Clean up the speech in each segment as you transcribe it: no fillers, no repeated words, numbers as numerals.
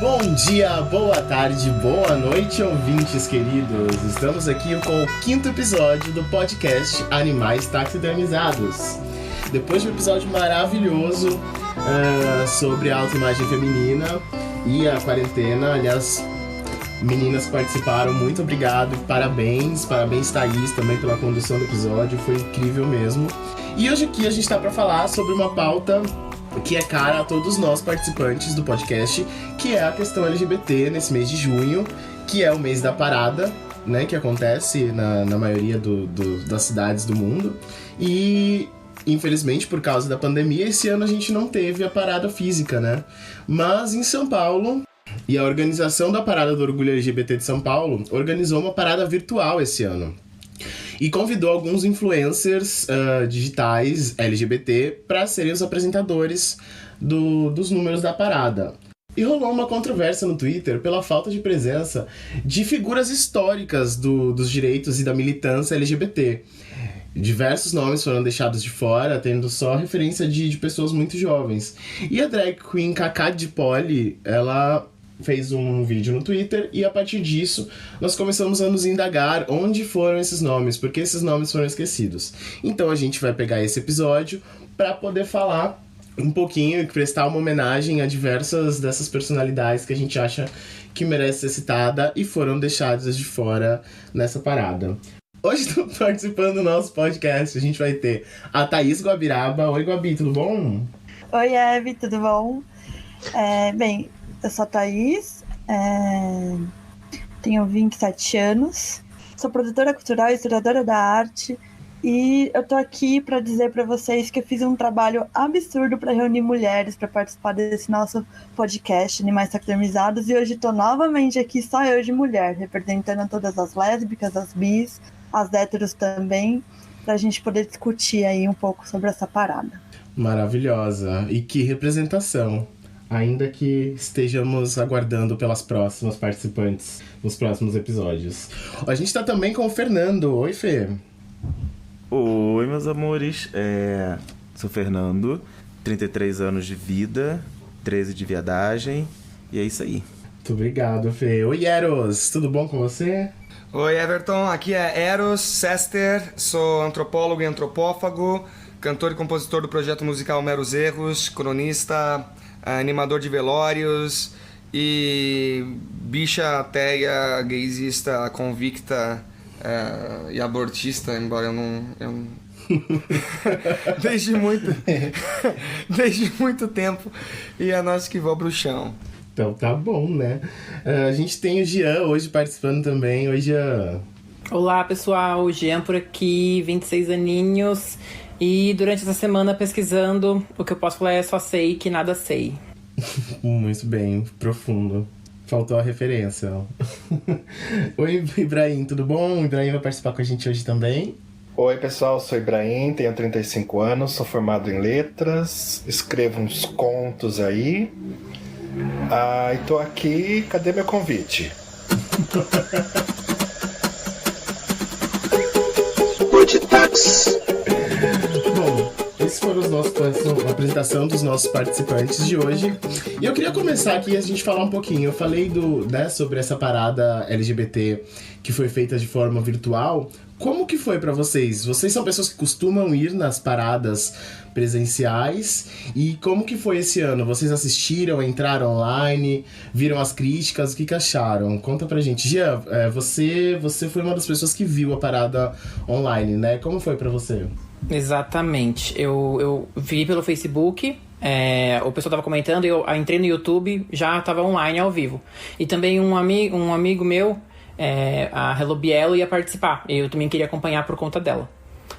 Bom dia, boa tarde, boa noite, ouvintes queridos. Estamos aqui com o 5º episódio do podcast Animais Taxidermizados. Depois de um episódio maravilhoso sobre a autoimagem feminina e a quarentena, aliás, meninas participaram, muito obrigado, parabéns Thaís também pela condução do episódio, foi incrível mesmo. E hoje aqui a gente tá para falar sobre uma pauta que é cara a todos nós participantes do podcast, que é a questão LGBT nesse mês de junho, que é o mês da parada, né, que acontece na maioria das cidades do mundo. E, infelizmente, por causa da pandemia, esse ano a gente não teve a parada física, né? Mas em São Paulo, e a organização da Parada do Orgulho LGBT de São Paulo organizou uma parada virtual esse ano. E convidou alguns influencers digitais LGBT para serem os apresentadores dos números da parada. E rolou uma controvérsia no Twitter pela falta de presença de figuras históricas dos direitos e da militância LGBT. Diversos nomes foram deixados de fora, tendo só referência de pessoas muito jovens. E a drag queen Cacá de Poli, ela fez um vídeo no Twitter e a partir disso nós começamos a nos indagar onde foram esses nomes, porque esses nomes foram esquecidos. Então a gente vai pegar esse episódio para poder falar um pouquinho e prestar uma homenagem a diversas dessas personalidades que a gente acha que merece ser citada e foram deixadas de fora nessa parada. Hoje, participando do nosso podcast, a gente vai ter a Thaís Guabiraba. Oi, Guabi, tudo bom? Oi, Eve, tudo bom? Bem, eu sou a Thaís, tenho 27 anos, sou produtora cultural e historiadora da arte e eu tô aqui para dizer para vocês que eu fiz um trabalho absurdo para reunir mulheres para participar desse nosso podcast Animais Taxidermizados e hoje tô novamente aqui só eu de mulher, representando todas as lésbicas, as bis, as héteros também, pra gente poder discutir aí um pouco sobre essa parada. Maravilhosa, e que representação! Ainda que estejamos aguardando pelas próximas participantes nos próximos episódios. A gente tá também com o Fernando. Oi, Fê. Oi, meus amores. Sou Fernando, 33 anos de vida, 13 de viadagem, e é isso aí. Muito obrigado, Fê. Oi, Eros. Tudo bom com você? Oi, Everton. Aqui é Eros Sester. Sou antropólogo e antropófago, cantor e compositor do projeto musical Meros Erros, cronista, animador de velórios e bicha ateia, gaysista, convicta e abortista, embora eu não... desde muito tempo, e é nós que vamos pro chão. Então tá bom, né? A gente tem o Jean hoje participando também. Oi, Jean. Olá, pessoal. O Jean por aqui, 26 aninhos. E durante essa semana pesquisando, o que eu posso falar é só sei que nada sei. Muito bem, profundo. Faltou a referência. Oi, Ibrahim, tudo bom? O Ibrahim vai participar com a gente hoje também. Oi, pessoal, sou Ibrahim, tenho 35 anos, sou formado em letras, escrevo uns contos aí. E tô aqui, cadê meu convite? Bom, esses foram a apresentação dos nossos participantes de hoje. E eu queria começar aqui a gente falar um pouquinho. Eu falei sobre essa parada LGBT que foi feita de forma virtual. Como que foi pra vocês? Vocês são pessoas que costumam ir nas paradas presenciais? E como que foi esse ano? Vocês assistiram, entraram online, viram as críticas? O que acharam? Conta pra gente. Jean, você foi uma das pessoas que viu a parada online, né? Como foi pra você? Exatamente. Eu vi pelo Facebook, o pessoal tava comentando, eu entrei no YouTube, já tava online, ao vivo. E também um amigo meu, a Hello Bielo, ia participar. Eu também queria acompanhar por conta dela,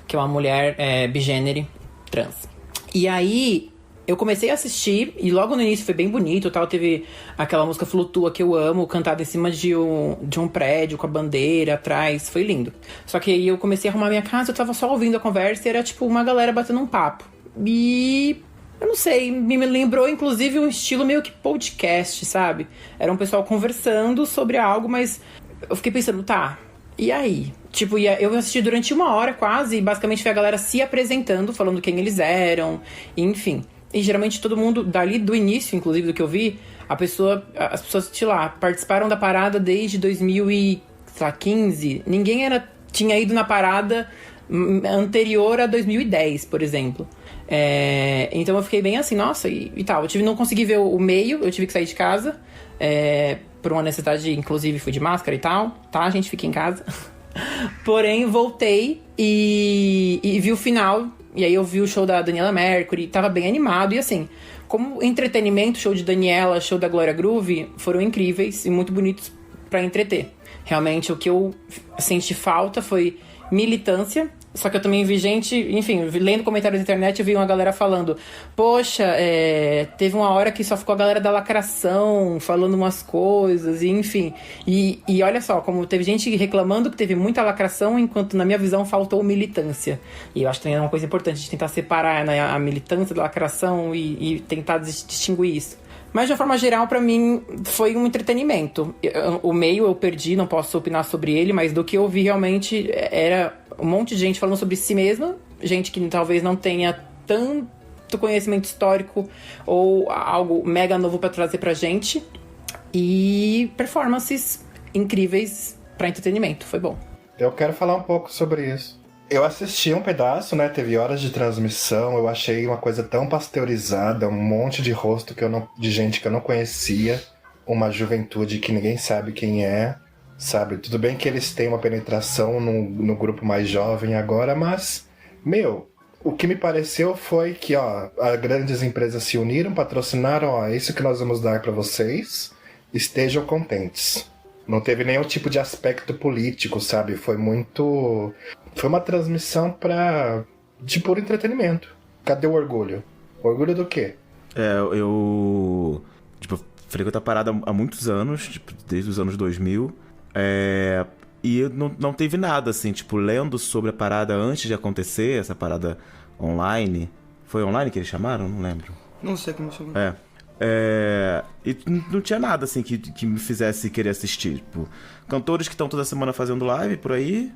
que é uma mulher bigênere trans. E aí eu comecei a assistir e logo no início foi bem bonito, tal. Teve aquela música Flutua que eu amo, cantada em cima de um prédio com a bandeira atrás, foi lindo. Só que aí eu comecei a arrumar minha casa, eu tava só ouvindo a conversa e era tipo uma galera batendo um papo. E eu não sei, me lembrou inclusive um estilo meio que podcast, sabe? Era um pessoal conversando sobre algo, mas eu fiquei pensando, tá, e aí? Tipo, eu assisti durante 1 hora quase, e basicamente foi a galera se apresentando, falando quem eles eram, enfim. E geralmente todo mundo, dali do início, inclusive, do que eu vi, as pessoas, sei lá, participaram da parada desde 2015. Ninguém tinha ido na parada anterior a 2010, por exemplo. Então eu fiquei bem assim, nossa, e tal. Não consegui ver o meio, eu tive que sair de casa. Por uma necessidade, inclusive fui de máscara e tal, tá? A gente fica em casa. Porém, voltei e vi o final. E aí eu vi o show da Daniela Mercury, tava bem animado. E assim, como entretenimento, show de Daniela, show da Glória Groove foram incríveis e muito bonitos pra entreter. Realmente, o que eu senti falta foi militância. Só que eu também vi gente, enfim, lendo comentários na internet, eu vi uma galera falando: poxa, teve uma hora que só ficou a galera da lacração falando umas coisas, e enfim. E olha só, como teve gente reclamando que teve muita lacração, enquanto na minha visão faltou militância. E eu acho que também é uma coisa importante de tentar separar, né, a militância da lacração e tentar distinguir isso. Mas, de uma forma geral, pra mim, foi um entretenimento. O meio eu perdi, não posso opinar sobre ele, mas do que eu vi realmente era um monte de gente falando sobre si mesma, gente que talvez não tenha tanto conhecimento histórico ou algo mega novo pra trazer pra gente. E performances incríveis pra entretenimento, foi bom. Eu quero falar um pouco sobre isso. Eu assisti um pedaço, né? Teve horas de transmissão. Eu achei uma coisa tão pasteurizada, um monte de rosto de gente que eu não conhecia, uma juventude que ninguém sabe quem é, sabe? Tudo bem que eles têm uma penetração no grupo mais jovem agora, mas, o que me pareceu foi que, as grandes empresas se uniram, patrocinaram, é isso que nós vamos dar para vocês, estejam contentes. Não teve nenhum tipo de aspecto político, sabe? Foi uma transmissão de puro entretenimento. Cadê o orgulho? Orgulho do quê? Eu frequento a parada há muitos anos, desde os anos 2000. E não teve nada, assim, lendo sobre a parada antes de acontecer, essa parada online. Foi online que eles chamaram? Não lembro. Não sei como chamou. E não tinha nada, assim, que me fizesse querer assistir. Cantores que estão toda semana fazendo live por aí.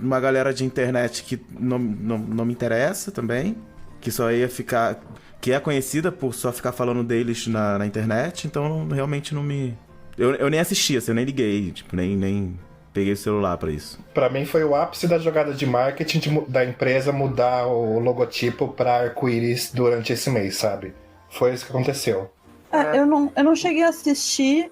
Uma galera de internet que não me interessa também, que só ia ficar, que é conhecida por só ficar falando deles na internet, então realmente não me... Eu nem assisti, assim, eu nem liguei, nem peguei o celular pra isso. Pra mim foi o ápice da jogada de marketing da empresa mudar o logotipo pra arco-íris durante esse mês, sabe? Foi isso que aconteceu. Eu não cheguei a assistir,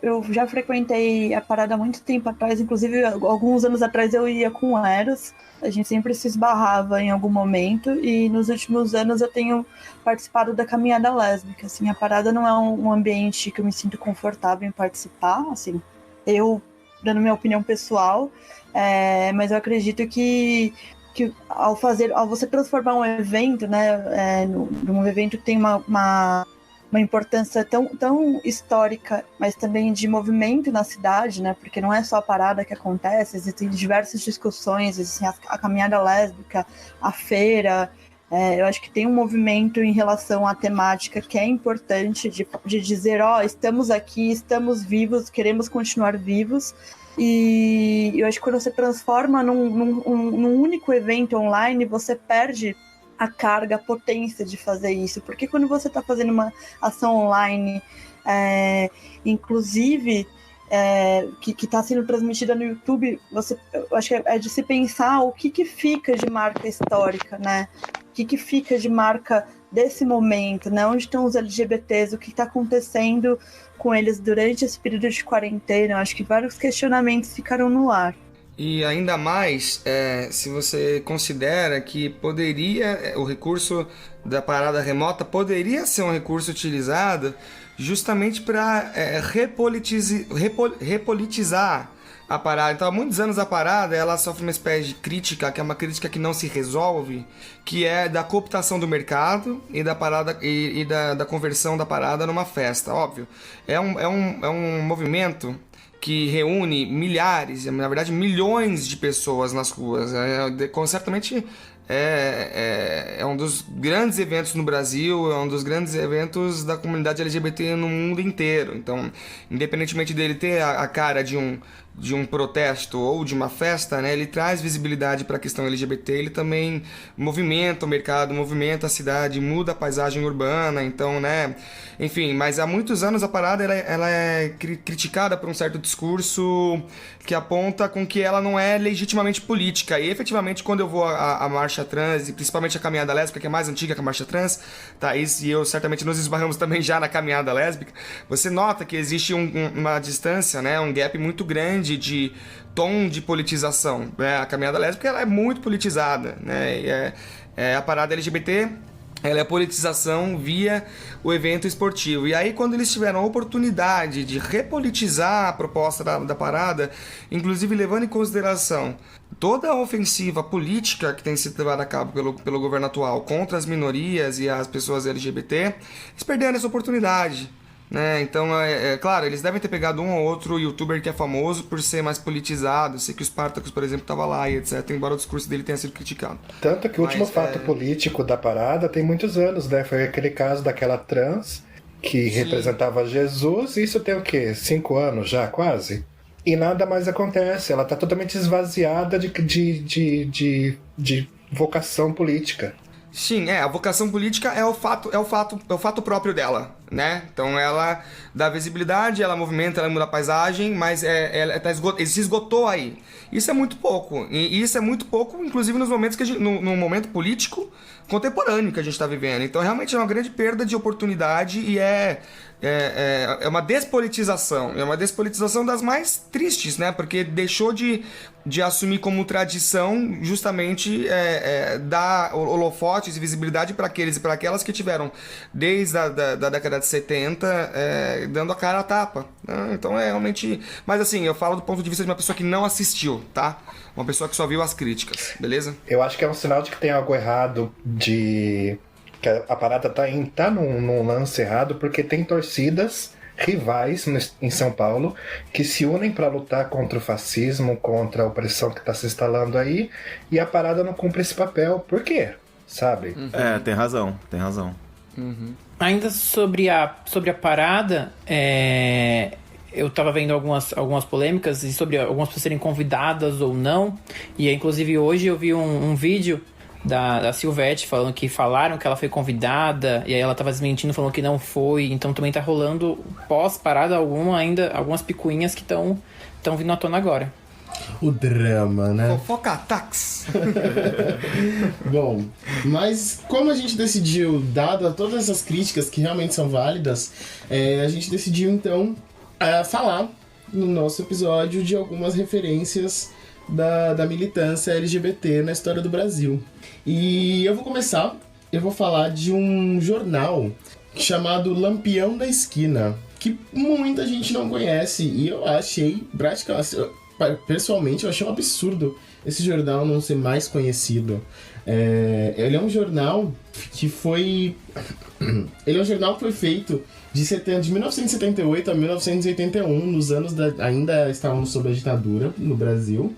eu já frequentei a parada há muito tempo atrás, inclusive alguns anos atrás eu ia com o Eros, a gente sempre se esbarrava em algum momento, e nos últimos anos eu tenho participado da caminhada lésbica, assim, a parada não é um ambiente que eu me sinto confortável em participar, assim, eu, dando minha opinião pessoal, mas eu acredito que ao você transformar um evento, né, num evento que tem uma importância tão histórica, mas também de movimento na cidade, né? Porque não é só a parada que acontece, existem diversas discussões, existem a caminhada lésbica, a feira. Eu acho que tem um movimento em relação à temática que é importante de dizer, estamos aqui, estamos vivos, queremos continuar vivos. E eu acho que quando você transforma num único evento online, você perde a carga, a potência de fazer isso, porque quando você está fazendo uma ação online, inclusive, que está sendo transmitida no YouTube, eu acho que é de se pensar o que fica de marca histórica, né? O que fica de marca desse momento, né? Onde estão os LGBTs, o que está acontecendo com eles durante esse período de quarentena? Eu acho que vários questionamentos ficaram no ar. E ainda mais, se você considera que o recurso da parada remota poderia ser um recurso utilizado justamente para repolitizar a parada. Então, há muitos anos a parada, ela sofre uma espécie de crítica, que é uma crítica que não se resolve, que é da cooptação do mercado e da parada e da conversão da parada numa festa. Óbvio, é um movimento que reúne milhares, na verdade milhões de pessoas nas ruas. Certamente é um dos grandes eventos no Brasil, é um dos grandes eventos da comunidade LGBT no mundo inteiro. Então, independentemente dele ter a cara de de um protesto ou de uma festa, né, ele traz visibilidade para a questão LGBT, ele também movimenta o mercado, movimenta a cidade, muda a paisagem urbana, então, né, enfim, mas há muitos anos a parada ela é criticada por um certo discurso que aponta com que ela não é legitimamente política, e efetivamente quando eu vou à marcha trans, e principalmente a caminhada lésbica, que é mais antiga que a marcha trans, Thaís e eu certamente nos esbarramos também já na caminhada lésbica, você nota que existe uma distância, né, um gap muito grande de tom de politização, né? A caminhada lésbica ela é muito politizada, né? A parada LGBT ela é a politização via o evento esportivo. E aí, quando eles tiveram a oportunidade de repolitizar a proposta da parada, inclusive levando em consideração toda a ofensiva política que tem sido levada a cabo pelo governo atual contra as minorias e as pessoas LGBT, eles perderam essa oportunidade. Né? Então, claro, eles devem ter pegado um ou outro youtuber que é famoso por ser mais politizado. Sei que o Spartacus, por exemplo, estava lá e etc. Embora o discurso dele tenha sido criticado. Tanto que o último fato político da parada tem muitos anos, né? Foi aquele caso daquela trans que representava Jesus. Isso tem o quê? 5 anos já, quase? E nada mais acontece. Ela está totalmente esvaziada de vocação política. Sim, a vocação política é o fato próprio dela, né? Então ela dá visibilidade, ela movimenta, ela muda a paisagem, mas ele se esgotou aí. Isso é muito pouco. E isso é muito pouco, inclusive nos momentos que no momento político contemporâneo que a gente está vivendo. Então realmente é uma grande perda de oportunidade e é uma despolitização. É uma despolitização das mais tristes, né? Porque deixou de assumir como tradição justamente dar holofotes e visibilidade para aqueles e para aquelas que tiveram desde da década de 70 dando a cara a tapa. Né? Então é realmente... Mas assim, eu falo do ponto de vista de uma pessoa que não assistiu, tá? Uma pessoa que só viu as críticas, beleza? Eu acho que é um sinal de que tem algo errado, que a parada tá num lance errado, porque tem torcidas rivais em São Paulo que se unem para lutar contra o fascismo, contra a opressão que está se instalando aí, e a parada não cumpre esse papel. Por quê? Sabe? Tem razão. Uhum. Ainda sobre a parada, eu tava vendo algumas polêmicas e sobre algumas pessoas serem convidadas ou não. E inclusive hoje eu vi um vídeo da Silvete falando que falaram que ela foi convidada, e aí ela tava desmentindo, falando que não foi. Então também tá rolando pós-parada algumas picuinhas que estão vindo à tona agora. O drama, né? Fofoca Ataques. Bom, mas como a gente decidiu, dado a todas essas críticas que realmente são válidas, a gente decidiu então falar no nosso episódio de algumas referências da militância LGBT na história do Brasil. E eu vou falar de um jornal chamado Lampião da Esquina, que muita gente não conhece, e eu achei, pessoalmente, eu achei um absurdo esse jornal não ser mais conhecido. Ele é um jornal que foi feito de 1978 a 1981, nos anos ainda estávamos sob a ditadura no Brasil,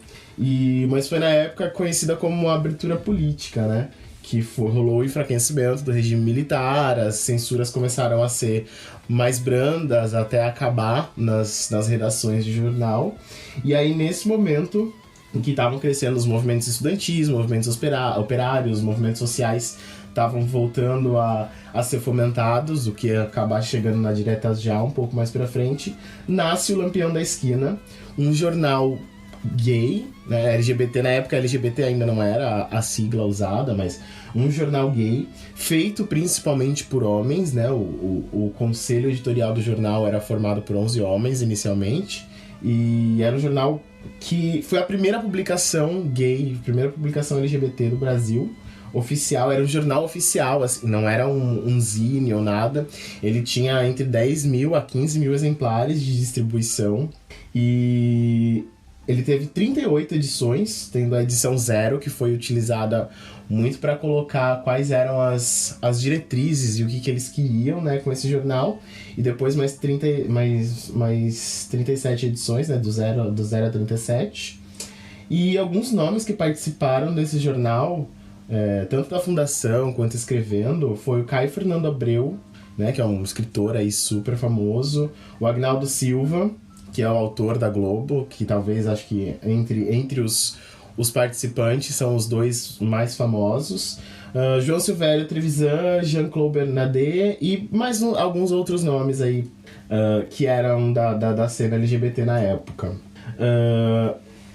mas foi na época conhecida como uma abertura política, né? Que rolou o enfraquecimento do regime militar, as censuras começaram a ser mais brandas até acabar nas redações de jornal. E aí, nesse momento em que estavam crescendo os movimentos estudantis, movimentos operários, movimentos sociais estavam voltando a ser fomentados, o que ia acabar chegando na direta já um pouco mais pra frente, nasce o Lampião da Esquina, um jornal gay, né, LGBT. Na época LGBT ainda não era a sigla usada, mas um jornal gay, feito principalmente por homens, né, o conselho editorial do jornal era formado por 11 homens inicialmente, e era um jornal que foi a primeira publicação gay, primeira publicação LGBT do Brasil, oficial, era um jornal oficial, assim, não era um zine ou nada. Ele tinha entre 10 mil a 15 mil exemplares de distribuição, e ele teve 38 edições, tendo a edição 0, que foi utilizada muito para colocar quais eram as diretrizes e o que eles queriam, né, com esse jornal. E depois mais 37 edições, né, do 0 a 37. E alguns nomes que participaram desse jornal, tanto da fundação quanto escrevendo, foi o Caio Fernando Abreu, né, que é um escritor aí super famoso, o Agnaldo Silva, que é o autor da Globo, que talvez, acho que entre os participantes são os dois mais famosos. João Silvério Trevisan, Jean-Claude Bernardet e mais alguns outros nomes aí que eram da cena LGBT na época.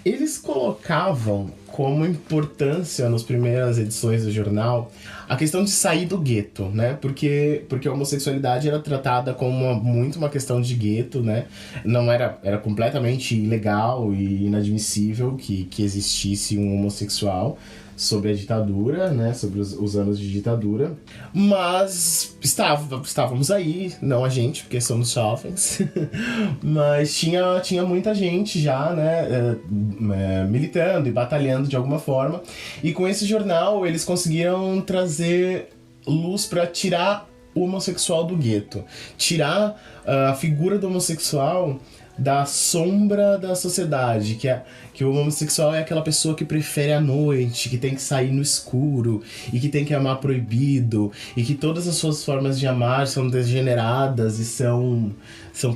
Eles colocavam como importância nas primeiras edições do jornal a questão de sair do gueto, né? Porque a homossexualidade era tratada como muito uma questão de gueto, né? Não era completamente ilegal e inadmissível que existisse um homossexual sobre a ditadura, né, sobre os anos de ditadura, mas estávamos aí, não a gente, porque somos jovens, mas tinha muita gente já, né, militando e batalhando de alguma forma, e com esse jornal eles conseguiram trazer luz para tirar o homossexual do gueto, tirar a figura do homossexual da sombra da sociedade, que o homossexual é aquela pessoa que prefere a noite, que tem que sair no escuro, e que tem que amar proibido, e que todas as suas formas de amar são degeneradas e são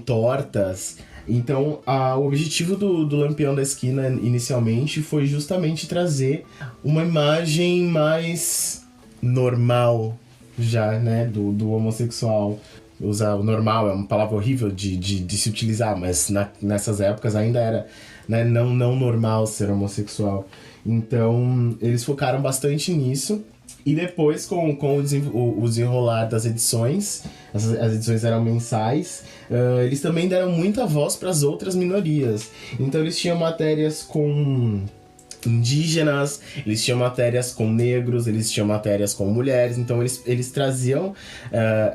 tortas. Então, o objetivo do Lampião da Esquina, inicialmente, foi justamente trazer uma imagem mais normal, já, né, do homossexual. Usar o normal é uma palavra horrível de se utilizar, mas nessas épocas ainda era, né, não normal ser homossexual. Então, eles focaram bastante nisso. E depois, com o desenrolar das edições, as edições eram mensais, eles também deram muita voz para as outras minorias. Então, eles tinham matérias com indígenas, eles tinham matérias com negros, eles tinham matérias com mulheres, então eles traziam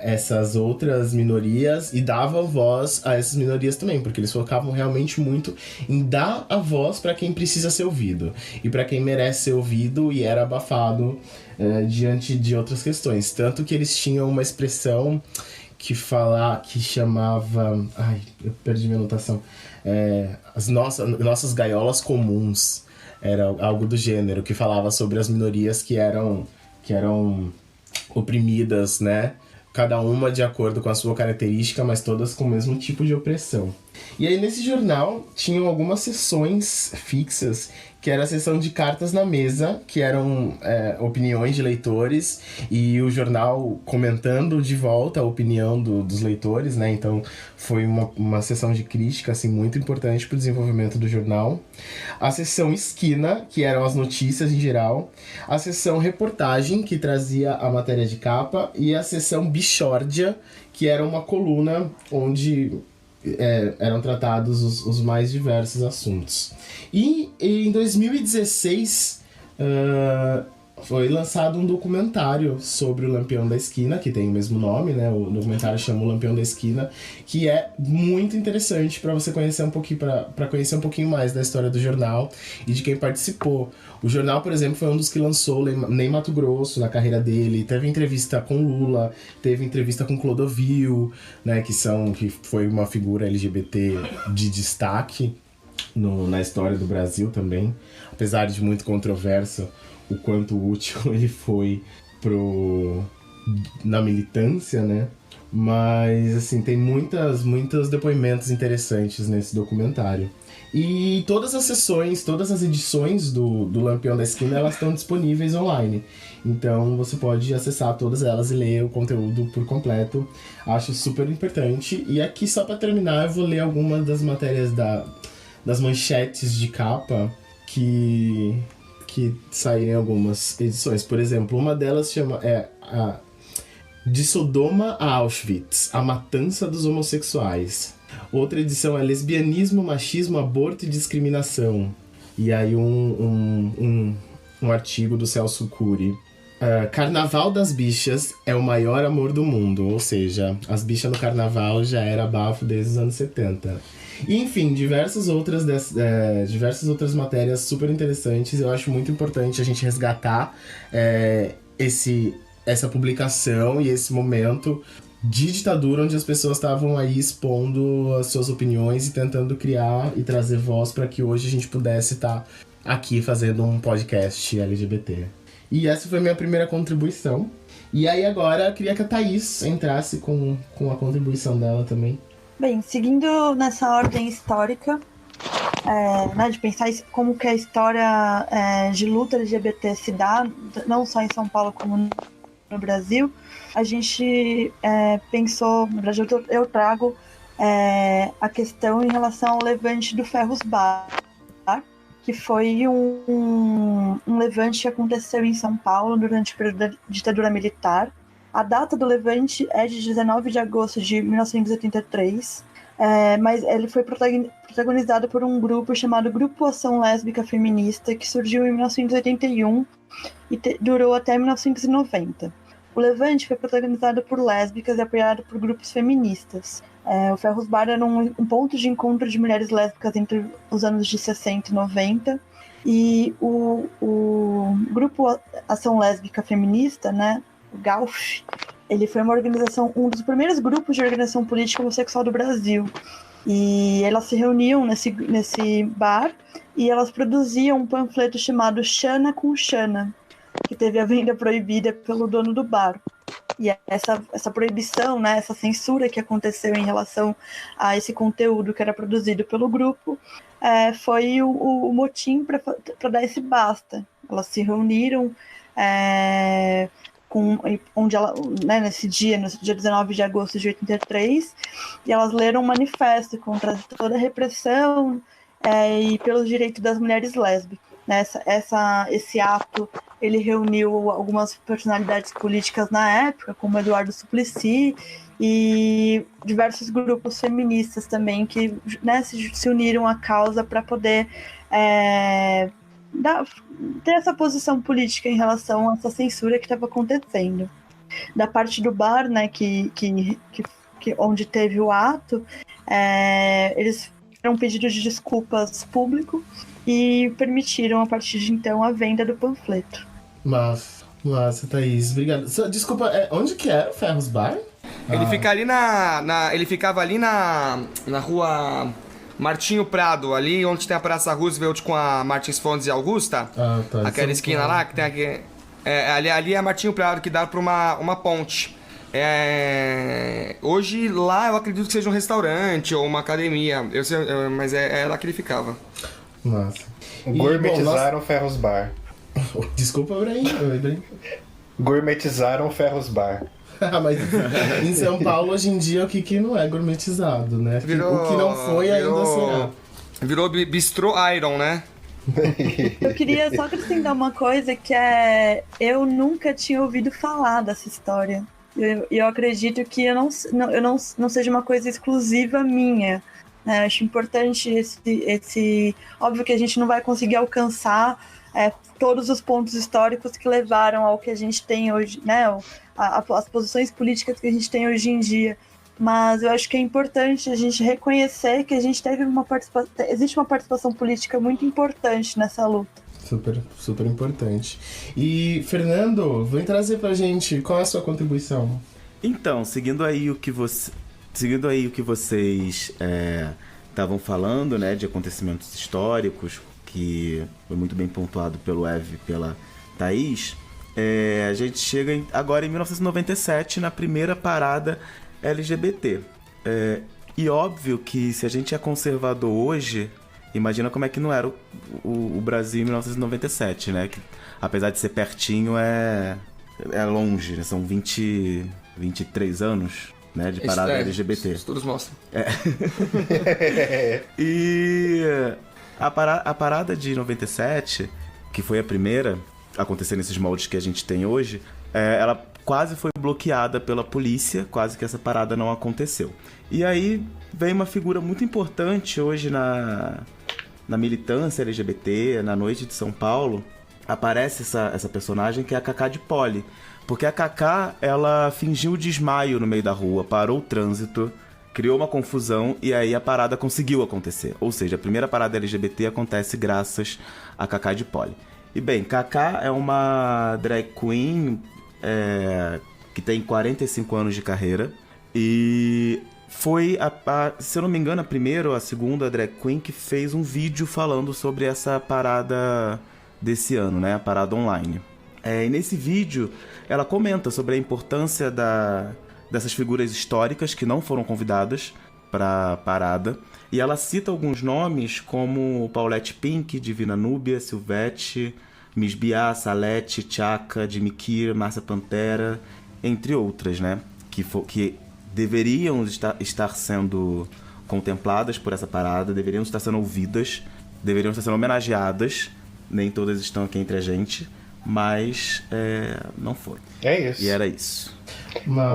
essas outras minorias e davam voz a essas minorias também, porque eles focavam realmente muito em dar a voz para quem precisa ser ouvido e para quem merece ser ouvido e era abafado diante de outras questões. Tanto que eles tinham uma expressão que chamava... Ai, eu perdi minha anotação. As nossas gaiolas comuns. Era algo do gênero, que falava sobre as minorias que eram oprimidas, né? Cada uma de acordo com a sua característica, mas todas com o mesmo tipo de opressão. E aí nesse jornal tinham algumas sessões fixas, que era a sessão de cartas na mesa, que eram opiniões de leitores, e o jornal comentando de volta a opinião dos leitores, né? Então foi uma sessão de crítica assim, muito importante para o desenvolvimento do jornal. A sessão esquina, que eram as notícias em geral. A sessão reportagem, que trazia a matéria de capa. E a sessão bichórdia, que era uma coluna onde eram tratados os mais diversos assuntos. E em 2016 foi lançado um documentário sobre o Lampião da Esquina, que tem o mesmo nome, né? O documentário chama O Lampião da Esquina, que é muito interessante para você conhecer um pouquinho, para conhecer um pouquinho mais da história do jornal e de quem participou. O jornal, por exemplo, foi um dos que lançou Ney Matogrosso na carreira dele. Teve entrevista com Lula, teve entrevista com Clodovil, né? Que foi uma figura LGBT de destaque na história do Brasil também, apesar de muito controverso o quanto útil ele foi na militância, né? Mas, assim, tem muitos depoimentos interessantes nesse documentário. E todas as sessões, todas as edições do Lampião da Esquina, elas estão disponíveis online. Então, você pode acessar todas elas e ler o conteúdo por completo. Acho super importante. E aqui, só para terminar, eu vou ler algumas das matérias das manchetes de capa que saírem algumas edições. Por exemplo, uma delas chama De Sodoma a Auschwitz, a matança dos homossexuais. Outra edição é Lesbianismo, Machismo, Aborto e Discriminação. E aí um artigo do Celso Cury. Carnaval das bichas é o maior amor do mundo. Ou seja, as bichas no carnaval já era bafo desde os anos 70. E, enfim, diversas outras matérias super interessantes. Eu acho muito importante a gente resgatar essa publicação e esse momento de ditadura onde as pessoas estavam aí expondo as suas opiniões e tentando criar e trazer voz para que hoje a gente pudesse estar aqui fazendo um podcast LGBT. E essa foi a minha primeira contribuição. E aí agora eu queria que a Thaís entrasse com a contribuição dela também. Bem, seguindo nessa ordem histórica, né, de pensar como que a história de luta LGBT se dá, não só em São Paulo como no Brasil, a gente pensou, na verdade eu trago a questão em relação ao levante do Ferros Bar, que foi um levante que aconteceu em São Paulo durante o período da ditadura militar. A data do levante é de 19 de agosto de 1983, mas ele foi protagonizado por um grupo chamado Grupo Ação Lésbica Feminista, que surgiu em 1981 e durou até 1990. O levante foi protagonizado por lésbicas e apoiado por grupos feministas. O Ferros Bar era um ponto de encontro de mulheres lésbicas entre os anos de 60 e 90, e o Grupo Ação Lésbica Feminista, né, o GALF, ele foi um dos primeiros grupos de organização política homossexual do Brasil. E elas se reuniam nesse bar e elas produziam um panfleto chamado Xana com Xana, que teve a venda proibida pelo dono do bar. E essa proibição, né, essa censura que aconteceu em relação a esse conteúdo que era produzido pelo grupo, foi o motim para dar esse basta. Elas se reuniram nesse dia, no dia 19 de agosto de 83, e elas leram um manifesto contra toda a repressão e pelos direitos das mulheres lésbicas. Esse ato, ele reuniu algumas personalidades políticas na época, como Eduardo Suplicy, e diversos grupos feministas também, que, né, se uniram à causa para poder ter essa posição política em relação a essa censura que estava acontecendo. Da parte do bar, né, onde teve o ato, eles fizeram um pedido de desculpas público e permitiram, a partir de então, a venda do panfleto. Massa, Thaís. Obrigado. Desculpa, onde que era o Ferros Bar? Ele fica ali ele ficava ali na rua Martinho Prado, ali onde tem a Praça Roosevelt com a Martins Fontes e Augusta. Tá. Aquela esquina lá que tem aqui. Ali é Martinho Prado, que dá pra uma ponte. Hoje lá eu acredito que seja um restaurante ou uma academia. Mas é lá que ele ficava. Nossa. Gourmetizaram o Ferros Bar. Desculpa, Ibrahim. Gourmetizaram o Ferros Bar. Mas em São Paulo, hoje em dia, o que não é gourmetizado, né? O que não foi ainda será. Virou bistrô Iron, né? Eu queria só acrescentar uma coisa, que eu nunca tinha ouvido falar dessa história. Eu acredito que eu não seja uma coisa exclusiva minha. Acho importante esse... Óbvio que a gente não vai conseguir alcançar todos os pontos históricos que levaram ao que a gente tem hoje, né? As posições políticas que a gente tem hoje em dia. Mas eu acho que é importante a gente reconhecer que a gente teve existe uma participação política muito importante nessa luta. Super, super importante. E, Fernando, vem trazer pra gente qual é a sua contribuição. Então, seguindo aí o que vocês estavam falando, né, de acontecimentos históricos, que foi muito bem pontuado pelo Ev e pela Thaís, a gente chega agora em 1997 na primeira parada LGBT. E óbvio que se a gente é conservador hoje, imagina como é que não era o Brasil em 1997, né? Que, apesar de ser pertinho, é longe, né? São 23 anos, né, de parada LGBT. Isso todos mostram. E a parada de 97, que foi a primeira a acontecer nesses moldes que a gente tem hoje, ela quase foi bloqueada pela polícia, quase que essa parada não aconteceu. E aí vem uma figura muito importante hoje na militância LGBT, na noite de São Paulo, aparece essa personagem que é a Cacá de Poli. Porque a Cacá, ela fingiu desmaio no meio da rua, parou o trânsito, criou uma confusão e aí a parada conseguiu acontecer. Ou seja, a primeira parada LGBT acontece graças a Cacá de Poli. E bem, Cacá é uma drag queen que tem 45 anos de carreira e foi, se eu não me engano, a primeira ou a segunda drag queen que fez um vídeo falando sobre essa parada desse ano, né? A parada online. E nesse vídeo ela comenta sobre a importância dessas figuras históricas que não foram convidadas pra parada. E ela cita alguns nomes como Paulette Pink, Divina Núbia, Silvete, Miss Bia, Salete, Tchaka, Jimmy Kier, Márcia Pantera, entre outras, né? Que deveriam estar sendo contempladas por essa parada, deveriam estar sendo ouvidas, deveriam estar sendo homenageadas. Nem todas estão aqui entre a gente, mas não foram. É isso. E era isso.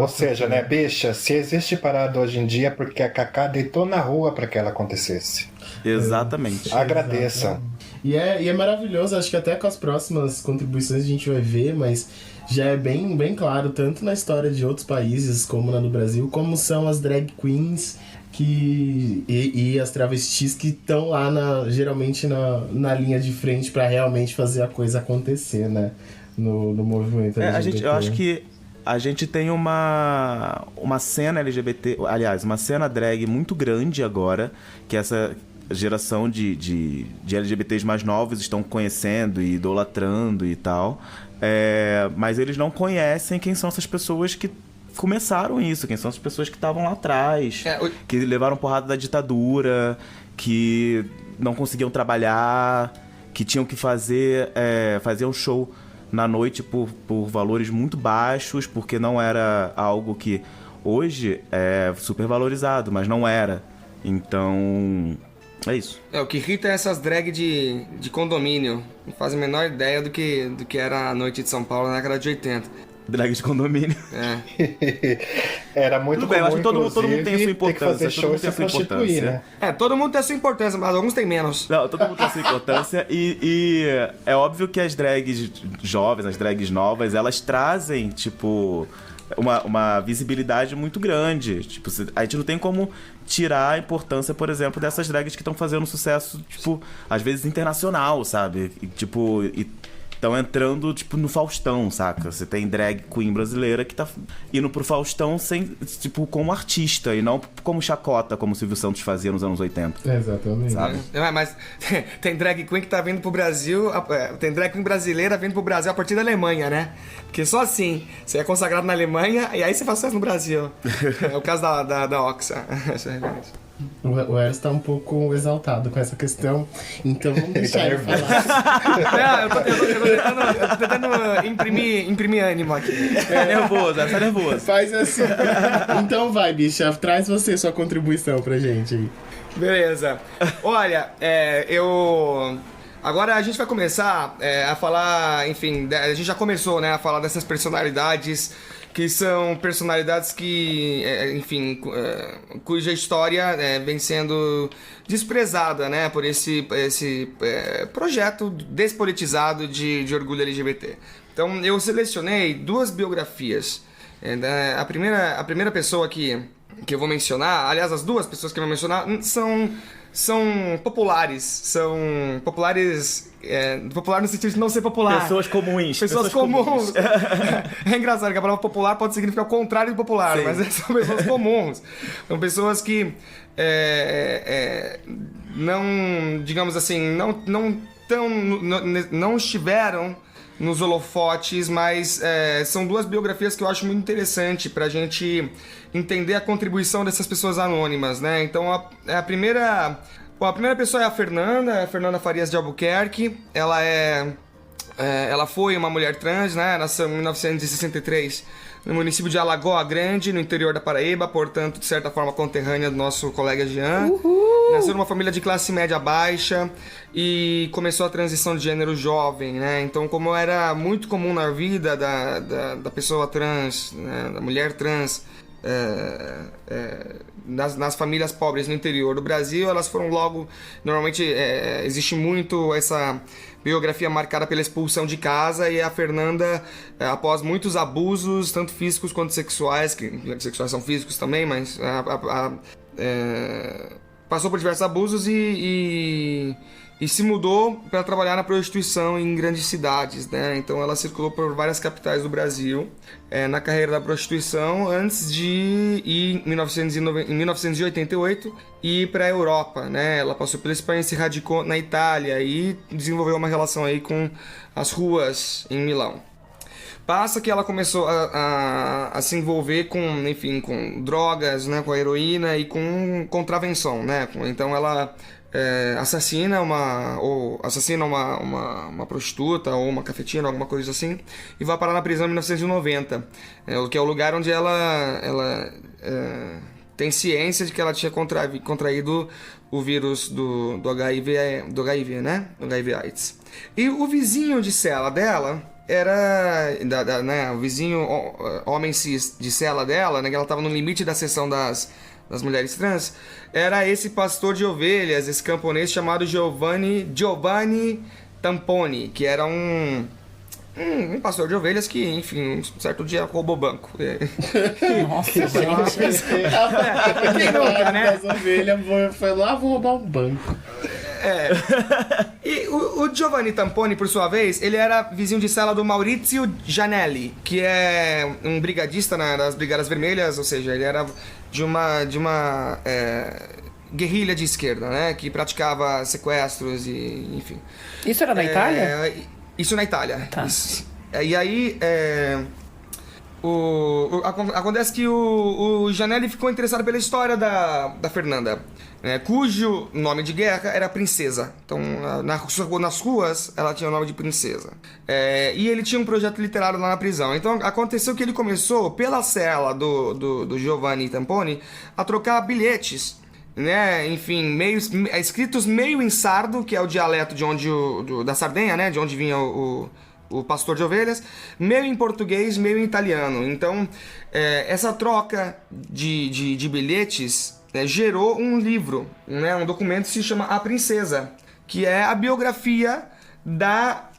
Ou seja, né, bicha, se existe parada hoje em dia é porque a Cacá deitou na rua para que ela acontecesse. Exatamente. Agradeçam. E é maravilhoso, acho que até com as próximas contribuições a gente vai ver, mas já é bem, bem claro, tanto na história de outros países como na do Brasil, como são as drag queens e as travestis que estão lá geralmente na linha de frente para realmente fazer a coisa acontecer, né? No movimento LGBT. Eu acho que a gente tem uma cena LGBT, aliás, uma cena drag muito grande agora, que essa geração de LGBTs mais novos estão conhecendo e idolatrando e tal, mas eles não conhecem quem são essas pessoas que começaram isso, quem são as pessoas que estavam lá atrás, que levaram porrada da ditadura, que não conseguiam trabalhar, que tinham que fazer um show na noite por valores muito baixos, porque não era algo que hoje é super valorizado, mas não era. Então, é isso. O que irrita é essas drag de condomínio. Não fazem a menor ideia do que era a noite de São Paulo na década de 80. Drag de condomínio. Era muito Tudo bem, eu acho que todo mundo tem a sua ter que importância. fazer show e se prostituir, né? Todo mundo tem a sua importância, mas alguns têm menos. Não, todo mundo tem a sua importância e é óbvio que as drags jovens, as drags novas, elas trazem, tipo, uma visibilidade muito grande. Tipo, a gente não tem como tirar a importância, por exemplo, dessas drags que estão fazendo sucesso, tipo, às vezes internacional, sabe? Estão entrando, tipo, no Faustão, saca? Você tem drag queen brasileira que tá indo pro Faustão como artista e não como chacota, como o Silvio Santos fazia nos anos 80. Exatamente. Sabe? Mas tem drag queen que tá vindo pro Brasil, tem drag queen brasileira vindo pro Brasil a partir da Alemanha, né? Porque só assim, você é consagrado na Alemanha e aí você faz sucesso no Brasil. É o caso da Oxa. O Eros tá um pouco exaltado com essa questão, então vamos deixar ele falar. Eu tô tentando imprimir ânimo aqui. Tá nervoso. Faz assim. Então vai, bicha, traz você sua contribuição pra gente aí. Beleza. Olha, agora a gente vai começar a falar, enfim, a gente já começou, né, a falar dessas personalidades que são personalidades que, enfim, cuja história vem sendo desprezada, né, por esse projeto despolitizado de orgulho LGBT. Então, eu selecionei duas biografias. A primeira pessoa que eu vou mencionar, aliás, as duas pessoas que eu vou mencionar são populares, popular no sentido de não ser popular. Pessoas comuns. Pessoas comuns. É engraçado que a palavra popular pode significar o contrário de popular, sim, mas são pessoas comuns. São pessoas que não, digamos assim, não estiveram nos holofotes, mas são duas biografias que eu acho muito interessante pra gente entender a contribuição dessas pessoas anônimas, né? Então, a primeira pessoa é a Fernanda Farias de Albuquerque. Ela foi uma mulher trans, né? Nasceu em 1963 no município de Alagoa Grande, no interior da Paraíba, portanto, de certa forma, conterrânea do nosso colega Jean. Uhul! Nasceu numa família de classe média baixa e começou a transição de gênero jovem, né? Então, como era muito comum na vida da pessoa trans, né? Da mulher trans, nas famílias pobres no interior do Brasil, elas foram logo... Normalmente, existe muito essa biografia marcada pela expulsão de casa, e a Fernanda, após muitos abusos, tanto físicos quanto sexuais, que sexuais são físicos também, mas passou por diversos abusos e se mudou para trabalhar na prostituição em grandes cidades, né? Então ela circulou por várias capitais do Brasil na carreira da prostituição, antes de ir em 1988 ir para a Europa, né? Ela passou pela Espanha e se radicou na Itália e desenvolveu uma relação aí com as ruas em Milão. Passa que ela começou a se envolver com, enfim, com drogas, né, com a heroína e com contravenção, né? Então ela assassina uma prostituta ou uma cafetina, alguma coisa assim, e vai parar na prisão em 1990, que é o lugar onde ela tem ciência de que ela tinha contraído o vírus do HIV, né? Do HIV/AIDS. E o vizinho de cela dela era né, o vizinho homem cis de cela dela, né, que ela estava no limite da sessão das mulheres trans, era esse pastor de ovelhas, esse camponês chamado Giovanni Tamponi, que era um pastor de ovelhas que, enfim, um certo dia roubou banco. Nossa, gente. Quem nunca, né? As ovelhas foi lá, vou roubar um banco. E o Giovanni Tamponi, por sua vez, ele era vizinho de cela do Maurizio Gianelli, que é um brigadista das Brigadas Vermelhas, ou seja, ele era de uma guerrilha de esquerda, né, que praticava sequestros e, enfim. Isso era na Itália? Isso na Itália. Tá. E aí, acontece que o Gianelli ficou interessado pela história da Fernanda, cujo nome de guerra era Princesa. Então, nas ruas, ela tinha o nome de Princesa. E ele tinha um projeto literário lá na prisão. Então, aconteceu que ele começou, pela cela do Giovanni Tamponi, a trocar bilhetes, né? Enfim, escritos meio em sardo, que é o dialeto de onde da Sardenha, né? De onde vinha o pastor de ovelhas, meio em português, meio em italiano. Então, essa troca de bilhetes gerou um livro, né, um documento que se chama A Princesa, que é a biografia da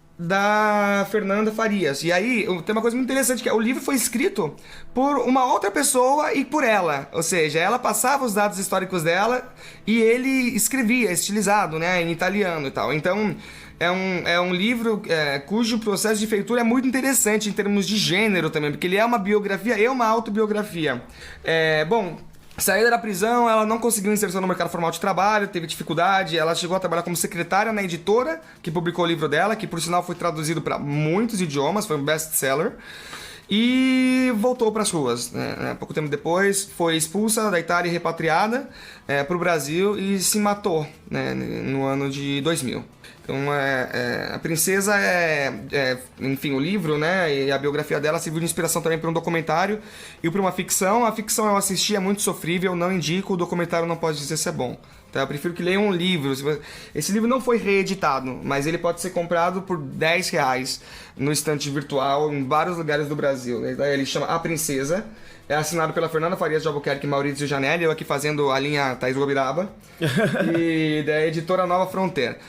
Fernanda Farias. E aí, tem uma coisa muito interessante, que o livro foi escrito por uma outra pessoa e por ela. Ou seja, ela passava os dados históricos dela e ele escrevia, estilizado, né, em italiano e tal. Então, é um livro cujo processo de feitura é muito interessante em termos de gênero também, porque ele é uma biografia e uma autobiografia. Saída da prisão, ela não conseguiu inserção no mercado formal de trabalho, teve dificuldade, ela chegou a trabalhar como secretária na editora que publicou o livro dela, que por sinal foi traduzido para muitos idiomas, foi um best-seller, e voltou para as ruas, né? Pouco tempo depois foi expulsa da Itália e repatriada para o Brasil e se matou, né, no ano de 2000. Então, a Princesa enfim, o livro, né, e a biografia dela serviu de inspiração também para um documentário e para uma ficção. A ficção eu assisti, é muito sofrível, não indico, o documentário não pode dizer se é bom. Então, eu prefiro que leiam um livro. Esse livro não foi reeditado, mas ele pode ser comprado por R$10 no estante virtual em vários lugares do Brasil. Ele chama A Princesa. É assinado pela Fernanda Farias de Albuquerque e Maurizio Gianelli, eu aqui fazendo a linha Thaís Gobiraba, e da editora Nova Fronteira.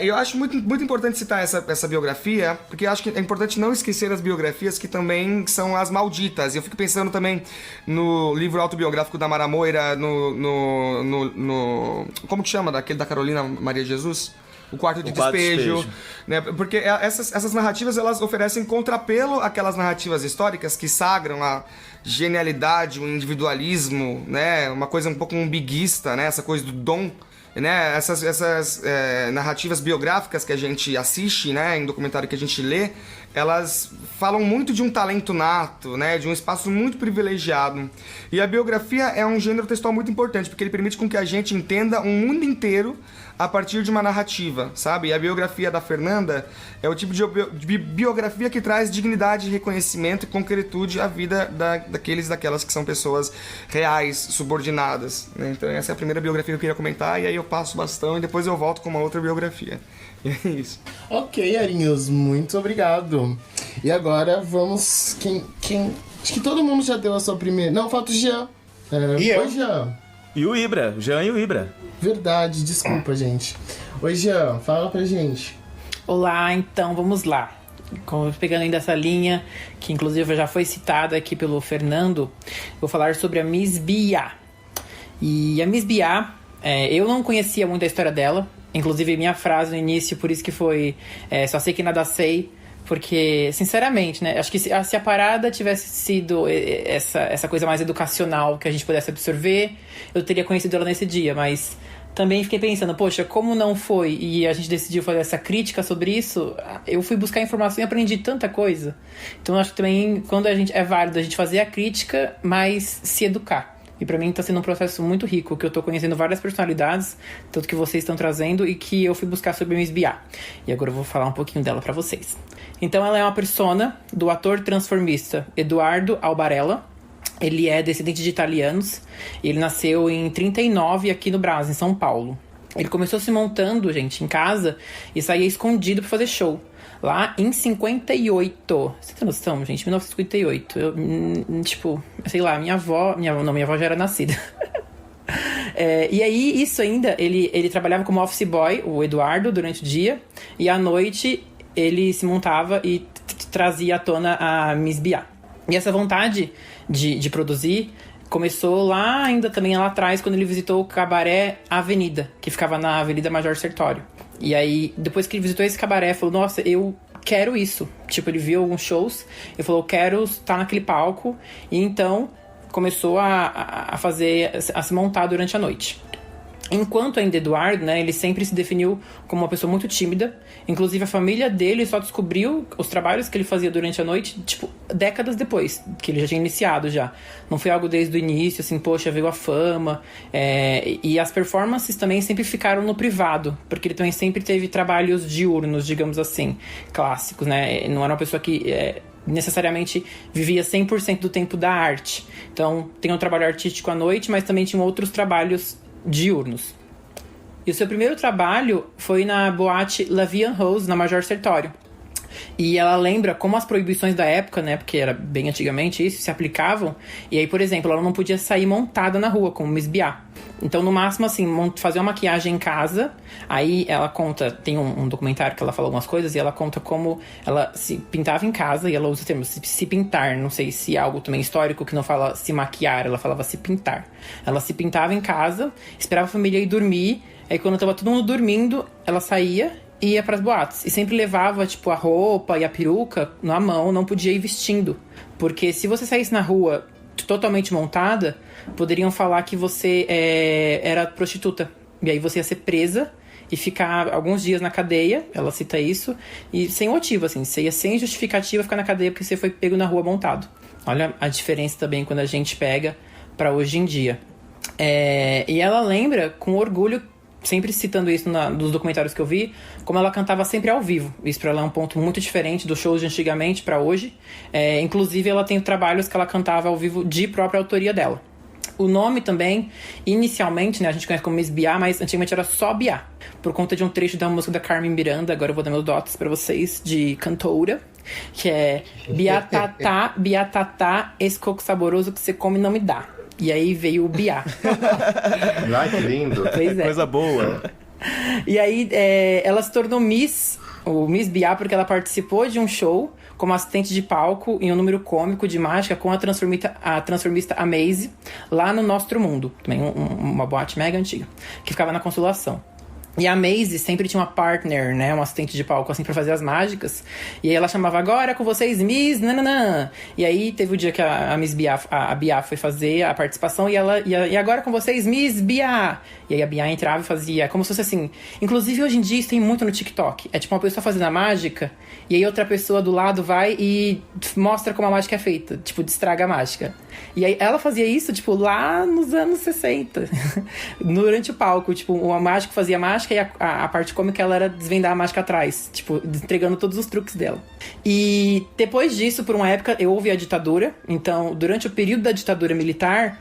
Eu acho muito, muito importante citar essa biografia, porque eu acho que é importante não esquecer as biografias que também são as malditas. Eu fico pensando também no livro autobiográfico da Mara Moira, como que chama? Daquele da Carolina Maria Jesus? O Quarto de Despejo. Né? Porque essas narrativas, elas oferecem contrapelo àquelas narrativas históricas que sagram a genialidade, o individualismo, né? Uma coisa um pouco umbiguista, né? Essa coisa do dom, né? Essas narrativas biográficas que a gente assiste, né? Em documentário que a gente lê, elas falam muito de um talento nato, né? De um espaço muito privilegiado. E a biografia é um gênero textual muito importante, porque ele permite com que a gente entenda um mundo inteiro a partir de uma narrativa, sabe? E a biografia da Fernanda é o tipo de biografia que traz dignidade, reconhecimento e concretude à vida daquelas que são pessoas reais, subordinadas, né? Então essa é a primeira biografia que eu queria comentar, e aí eu passo o bastão e depois eu volto com uma outra biografia. E é isso. Ok, Arinhos, muito obrigado. E agora vamos... Acho que todo mundo já deu a sua primeira... Não, falta o Jean. Oi, Jean. E o Ibra, Jean e o Ibra. Verdade, desculpa, gente. Oi, Jean, fala pra gente. Olá, então, vamos lá. Pegando ainda essa linha, que inclusive já foi citada aqui pelo Fernando, vou falar sobre a Miss Bia. E a Miss Bia, eu não conhecia muito a história dela, inclusive minha frase no início, por isso que foi só sei que nada sei, porque, sinceramente, né, acho que se a parada tivesse sido essa coisa mais educacional que a gente pudesse absorver, eu teria conhecido ela nesse dia, mas também fiquei pensando, poxa, como não foi e a gente decidiu fazer essa crítica sobre isso, eu fui buscar informação e aprendi tanta coisa. Então, eu acho que também, quando a gente é válido a gente fazer a crítica, mas se educar. E pra mim tá sendo um processo muito rico, que eu tô conhecendo várias personalidades, tanto que vocês estão trazendo, e que eu fui buscar sobre Miss Bia. E agora eu vou falar um pouquinho dela pra vocês. Então, ela é uma persona do ator transformista Eduardo Albarella. Ele é descendente de italianos. Ele nasceu em 39 aqui no Brasil, em São Paulo. Ele começou se montando, gente, em casa e saía escondido pra fazer show. Lá em 58. Você tem noção, gente? 1958. Eu, tipo, sei lá, minha avó já era nascida. E aí, isso ainda, ele trabalhava como office boy, o Eduardo, durante o dia. E à noite, ele se montava e trazia à tona a Miss Bia. E essa vontade de produzir começou lá ainda também lá atrás, quando ele visitou o Cabaré Avenida, que ficava na Avenida Major Sertório. E aí, depois que ele visitou esse cabaré, falou, nossa, eu quero isso. Tipo, ele viu alguns shows, ele falou, eu quero estar naquele palco. E então, começou a se montar durante a noite. Enquanto ainda Eduardo, né, ele sempre se definiu como uma pessoa muito tímida. Inclusive, a família dele só descobriu os trabalhos que ele fazia durante a noite, tipo, décadas depois, que ele já tinha iniciado já. Não foi algo desde o início, assim, poxa, veio a fama. E as performances também sempre ficaram no privado, porque ele também sempre teve trabalhos diurnos, digamos assim, clássicos, né? Não era uma pessoa que necessariamente vivia 100% do tempo da arte. Então, tem um trabalho artístico à noite, mas também tinha outros trabalhos diurnos. E o seu primeiro trabalho foi na boate La Vie en Rose, na Major Sertório. E ela lembra como as proibições da época, né, porque era bem antigamente isso, se aplicavam. E aí, por exemplo, ela não podia sair montada na rua, como Miss Bia. Então, no máximo, assim, fazer uma maquiagem em casa. Aí ela conta, tem um documentário que ela fala algumas coisas, e ela conta como ela se pintava em casa, e ela usa o termo se pintar. Não sei se é algo também histórico que não fala se maquiar, ela falava se pintar. Ela se pintava em casa, esperava a família ir dormir, aí quando tava todo mundo dormindo, ela saía e ia pras boates. E sempre levava, tipo, a roupa e a peruca na mão, não podia ir vestindo. Porque se você saísse na rua totalmente montada, poderiam falar que você era prostituta. E aí você ia ser presa e ficar alguns dias na cadeia, ela cita isso, e sem motivo, assim, você ia sem justificativa ficar na cadeia porque você foi pego na rua montado. Olha a diferença também quando a gente pega pra hoje em dia. E ela lembra com orgulho, sempre citando isso nos documentários que eu vi, como ela cantava sempre ao vivo. Isso pra ela é um ponto muito diferente dos shows de antigamente pra hoje. Inclusive, ela tem trabalhos que ela cantava ao vivo de própria autoria dela. O nome também, inicialmente, né, a gente conhece como Miss Bia, mas antigamente era só Bia, por conta de um trecho da música da Carmen Miranda. Agora eu vou dar meus dotes pra vocês, de cantora, que é Biatatá, esse coco saboroso que você come não me dá. E aí veio o Bia. Ai, que lindo. Pois é. Coisa boa. E aí ela se tornou Miss Bia porque ela participou de um show como assistente de palco em um número cômico de mágica com a transformista Amaze, lá no Nostro Mundo. Também uma boate mega antiga, que ficava na Consolação. E a Maisie sempre tinha uma partner, né? Um assistente de palco, assim, pra fazer as mágicas. E aí ela chamava, agora com vocês, Miss Nananã. E aí teve o dia que a Miss Bia, a Bia foi fazer a participação e agora com vocês, Miss Bia. E aí a Bia entrava e fazia como se fosse assim. Inclusive hoje em dia isso tem muito no TikTok. É tipo uma pessoa fazendo a mágica e aí outra pessoa do lado vai e mostra como a mágica é feita. Tipo, destraga a mágica. E aí ela fazia isso, tipo, lá nos anos 60. Durante o palco, tipo, o mágico fazia a mágica e a parte cômica ela era desvendar a mágica atrás, tipo, entregando todos os truques dela. E depois disso, por uma época, houve a ditadura. Então, durante o período da ditadura militar,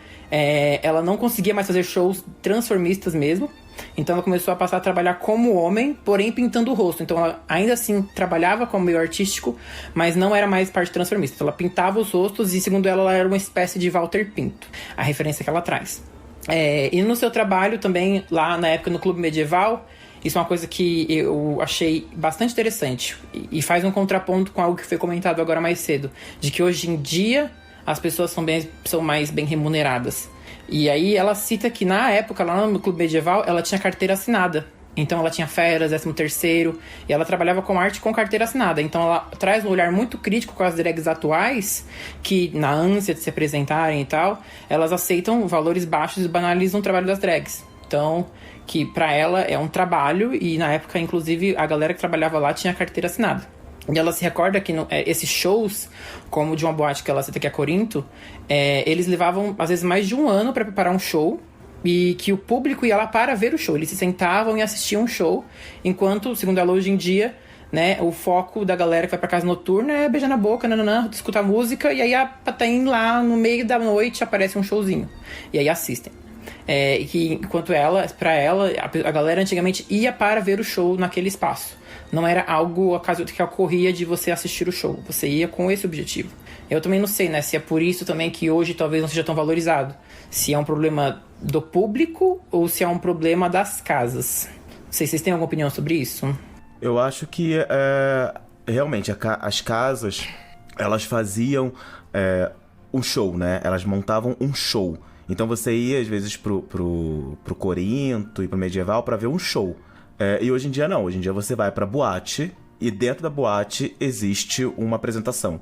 ela não conseguia mais fazer shows transformistas mesmo. Então ela começou a passar a trabalhar como homem, porém pintando o rosto. Então ela ainda assim trabalhava como meio artístico, mas não era mais parte transformista. Então ela pintava os rostos e, segundo ela era uma espécie de Walter Pinto, a referência que ela traz. E no seu trabalho também, lá na época no Clube Medieval, isso é uma coisa que eu achei bastante interessante. E faz um contraponto com algo que foi comentado agora mais cedo, de que hoje em dia as pessoas são mais bem remuneradas. E aí ela cita que na época, lá no Clube Medieval, ela tinha carteira assinada. Então ela tinha férias, 13º, e ela trabalhava com arte com carteira assinada. Então ela traz um olhar muito crítico com as drags atuais, que na ânsia de se apresentarem e tal, elas aceitam valores baixos e banalizam o trabalho das drags. Então, que pra ela é um trabalho, e na época, inclusive, a galera que trabalhava lá tinha carteira assinada. E ela se recorda que esses shows, como de uma boate que ela cita que é Corinto, eles levavam, às vezes, mais de um ano pra preparar um show, e que o público ia lá para ver o show. Eles se sentavam e assistiam o show, enquanto, segundo ela hoje em dia, né, o foco da galera que vai pra casa noturna é beijar na boca, nananã, escutar música, e aí tem lá no meio da noite aparece um showzinho. E aí assistem. E que enquanto pra ela, a galera antigamente ia para ver o show naquele espaço. Não era algo que ocorria de você assistir o show. Você ia com esse objetivo. Eu também não sei, né, se é por isso também que hoje talvez não seja tão valorizado. Se é um problema do público ou se é um problema das casas. Não sei se vocês têm alguma opinião sobre isso. Eu acho que realmente as casas, elas faziam um show, né? Elas montavam um show. Então você ia às vezes pro Corinto e pro Medieval pra ver um show. E hoje em dia não. Hoje em dia você vai pra boate e dentro da boate existe uma apresentação.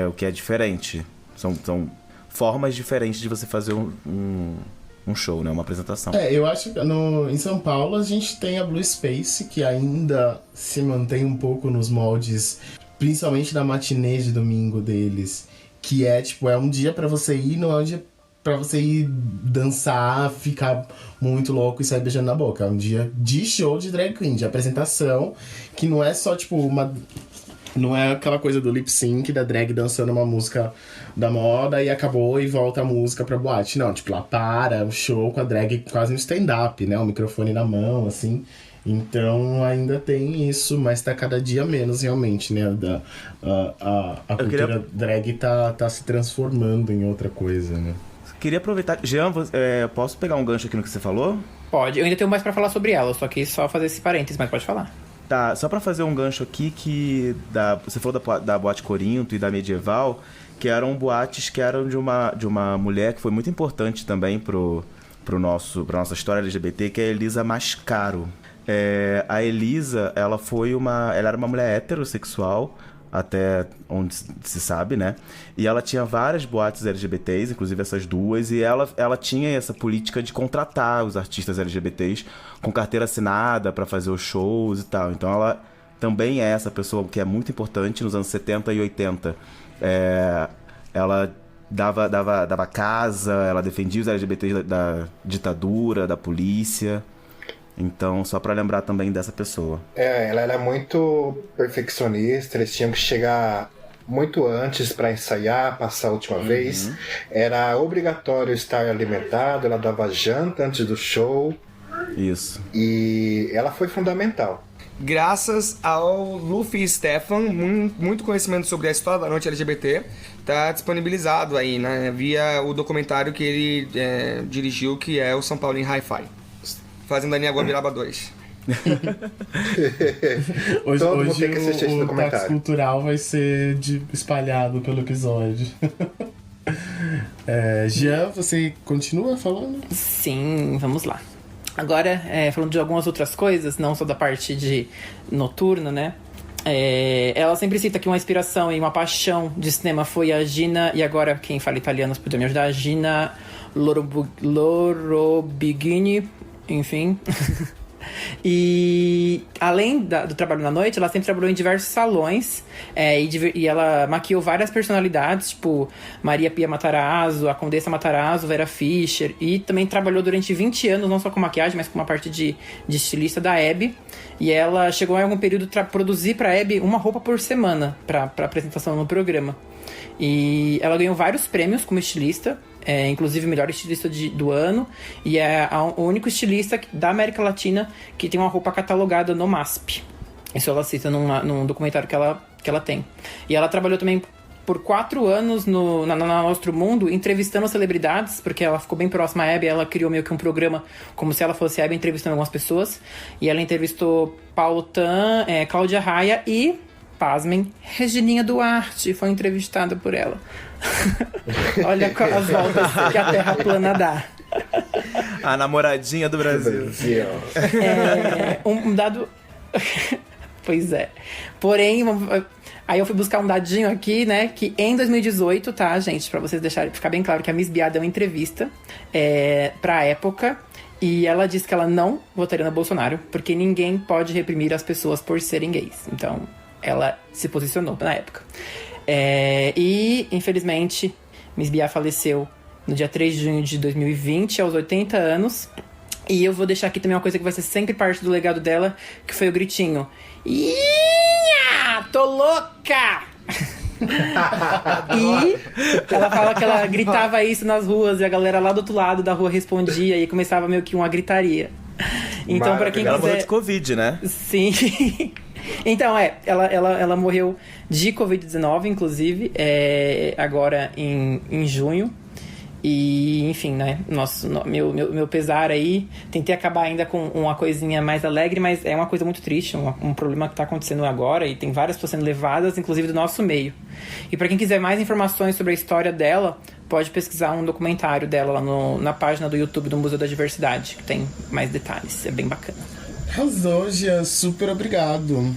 O que é diferente. São formas diferentes de você fazer um show, né? Uma apresentação. Eu acho que em São Paulo a gente tem a Blue Space, que ainda se mantém um pouco nos moldes, principalmente da matinê de domingo deles, que é um dia pra você ir, não é um dia pra você ir dançar, ficar muito louco e sair beijando na boca. É um dia de show de drag queen, de apresentação, que não é só não é aquela coisa do lip sync da drag dançando uma música da moda e acabou e volta a música pra boate. Não, lá para o show com a drag quase um stand-up, né? O microfone na mão, assim. Então ainda tem isso, mas tá cada dia menos realmente, né? A cultura drag tá se transformando em outra coisa, né? Queria aproveitar... Jean, posso pegar um gancho aqui no que você falou? Pode, eu ainda tenho mais pra falar sobre ela, só que só fazer esse parênteses, mas pode falar. Tá, só pra fazer um gancho aqui você falou da boate Corinto e da Medieval, que eram boates que eram de uma mulher que foi muito importante também pra nossa história LGBT, que é a Elisa Mascaro. A Elisa, ela era uma mulher heterossexual, até onde se sabe, né? E ela tinha várias boates LGBTs, inclusive essas duas, e ela tinha essa política de contratar os artistas LGBTs com carteira assinada pra fazer os shows e tal. Então ela também é essa pessoa que é muito importante nos anos 70 e 80. Ela dava casa, ela defendia os LGBTs da ditadura, da polícia. Então, só pra lembrar também dessa pessoa. Ela era muito perfeccionista, eles tinham que chegar muito antes pra ensaiar, passar a última vez. Era obrigatório estar alimentado, ela dava janta antes do show. Isso. E ela foi fundamental. Graças ao Luffy Stefan, muito conhecimento sobre a história da noite LGBT, tá disponibilizado aí, né? Via o documentário que ele dirigiu, que é o São Paulo em Hi-Fi. Fazendo a Guabiraba 2. Hoje tem que assistir esse o documentário. Táxi Cultural vai ser espalhado pelo episódio. Jean, você continua falando? Sim, vamos lá. Agora, falando de algumas outras coisas, não só da parte de noturna, né? Ela sempre cita que uma inspiração e uma paixão de cinema foi a Gina, e agora quem fala italiano se puder me ajudar, Gina Lorobigini, enfim. E além do trabalho na noite, ela sempre trabalhou em diversos salões, e ela maquiou várias personalidades, tipo Maria Pia Matarazzo, a Condessa Matarazzo, Vera Fischer, e também trabalhou durante 20 anos, não só com maquiagem, mas com uma parte de estilista da Hebe. E ela chegou em algum período a produzir pra Hebe uma roupa por semana pra apresentação no programa. E ela ganhou vários prêmios como estilista, inclusive melhor estilista do ano, e é o único estilista da América Latina que tem uma roupa catalogada no MASP. Isso ela cita num documentário que ela tem. E ela trabalhou também por 4 anos na Nostro Mundo, entrevistando celebridades, porque ela ficou bem próxima à Hebe. Ela criou meio que um programa como se ela fosse a Hebe, entrevistando algumas pessoas. E ela entrevistou Paulo Tan, Cláudia Raia e, pasmem, Regininha Duarte foi entrevistada por ela. Olha as voltas que a Terra plana dá. A namoradinha do Brasil. Um dado... Pois é. Porém, Aí eu fui buscar um dadinho aqui, né? Que em 2018, tá, gente? Pra vocês deixarem ficar bem claro que a Miss Bia deu uma entrevista pra época. E ela disse que ela não votaria no Bolsonaro, porque ninguém pode reprimir as pessoas por serem gays. Então, ela se posicionou na época. E, infelizmente, Miss Bia faleceu no dia 3 de junho de 2020, aos 80 anos. E eu vou deixar aqui também uma coisa que vai ser sempre parte do legado dela, que foi o gritinho. Ia! Tô louca! E ela fala que ela gritava isso nas ruas e a galera lá do outro lado da rua respondia e começava meio que uma gritaria. Então, pra quem ela morreu quiser... de Covid, né? Sim. Então, ela morreu de Covid-19, inclusive, agora em junho. E, enfim, né, meu pesar aí, tentei acabar ainda com uma coisinha mais alegre, mas é uma coisa muito triste, um problema que tá acontecendo agora, e tem várias pessoas sendo levadas, inclusive do nosso meio. E pra quem quiser mais informações sobre a história dela, pode pesquisar um documentário dela lá na página do YouTube do Museu da Diversidade, que tem mais detalhes, é bem bacana. Arrasou, Jean, super obrigado.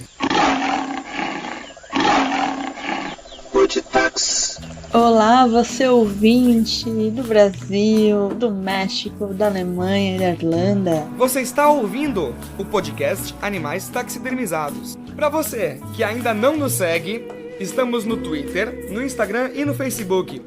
Olá, você ouvinte do Brasil, do México, da Alemanha e da Irlanda. Você está ouvindo o podcast Animais Taxidermizados. Para você que ainda não nos segue, estamos no Twitter, no Instagram e no Facebook,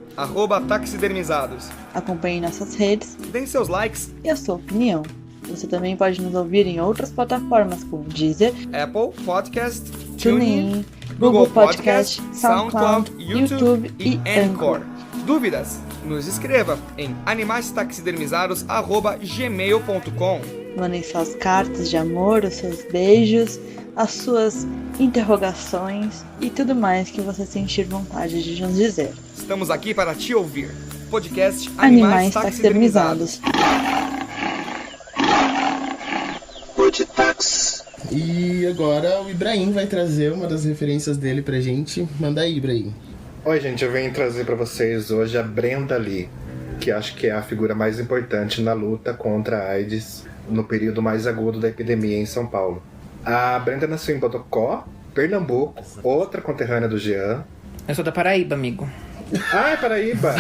@taxidermizados. Acompanhe nossas redes Deem seus likes. e a sua opinião. Você também pode nos ouvir em outras plataformas como Deezer, Apple Podcast, TuneIn, Google Podcast, SoundCloud, YouTube e Anchor. Dúvidas? Nos escreva em animaistaxidermizados@gmail.com. Mandem suas cartas de amor, os seus beijos, as suas interrogações e tudo mais que você sentir vontade de nos dizer. Estamos aqui para te ouvir. Podcast Animais Taxidermizados. E agora o Ibrahim vai trazer uma das referências dele pra gente. Manda aí, Ibrahim. Oi, gente, eu venho trazer pra vocês hoje a Brenda Lee, que acho que é a figura mais importante na luta contra a AIDS no período mais agudo da epidemia em São Paulo. A Brenda nasceu em Bodocó, Pernambuco, outra conterrânea do Jean. Eu sou da Paraíba, amigo. Ah, é Paraíba!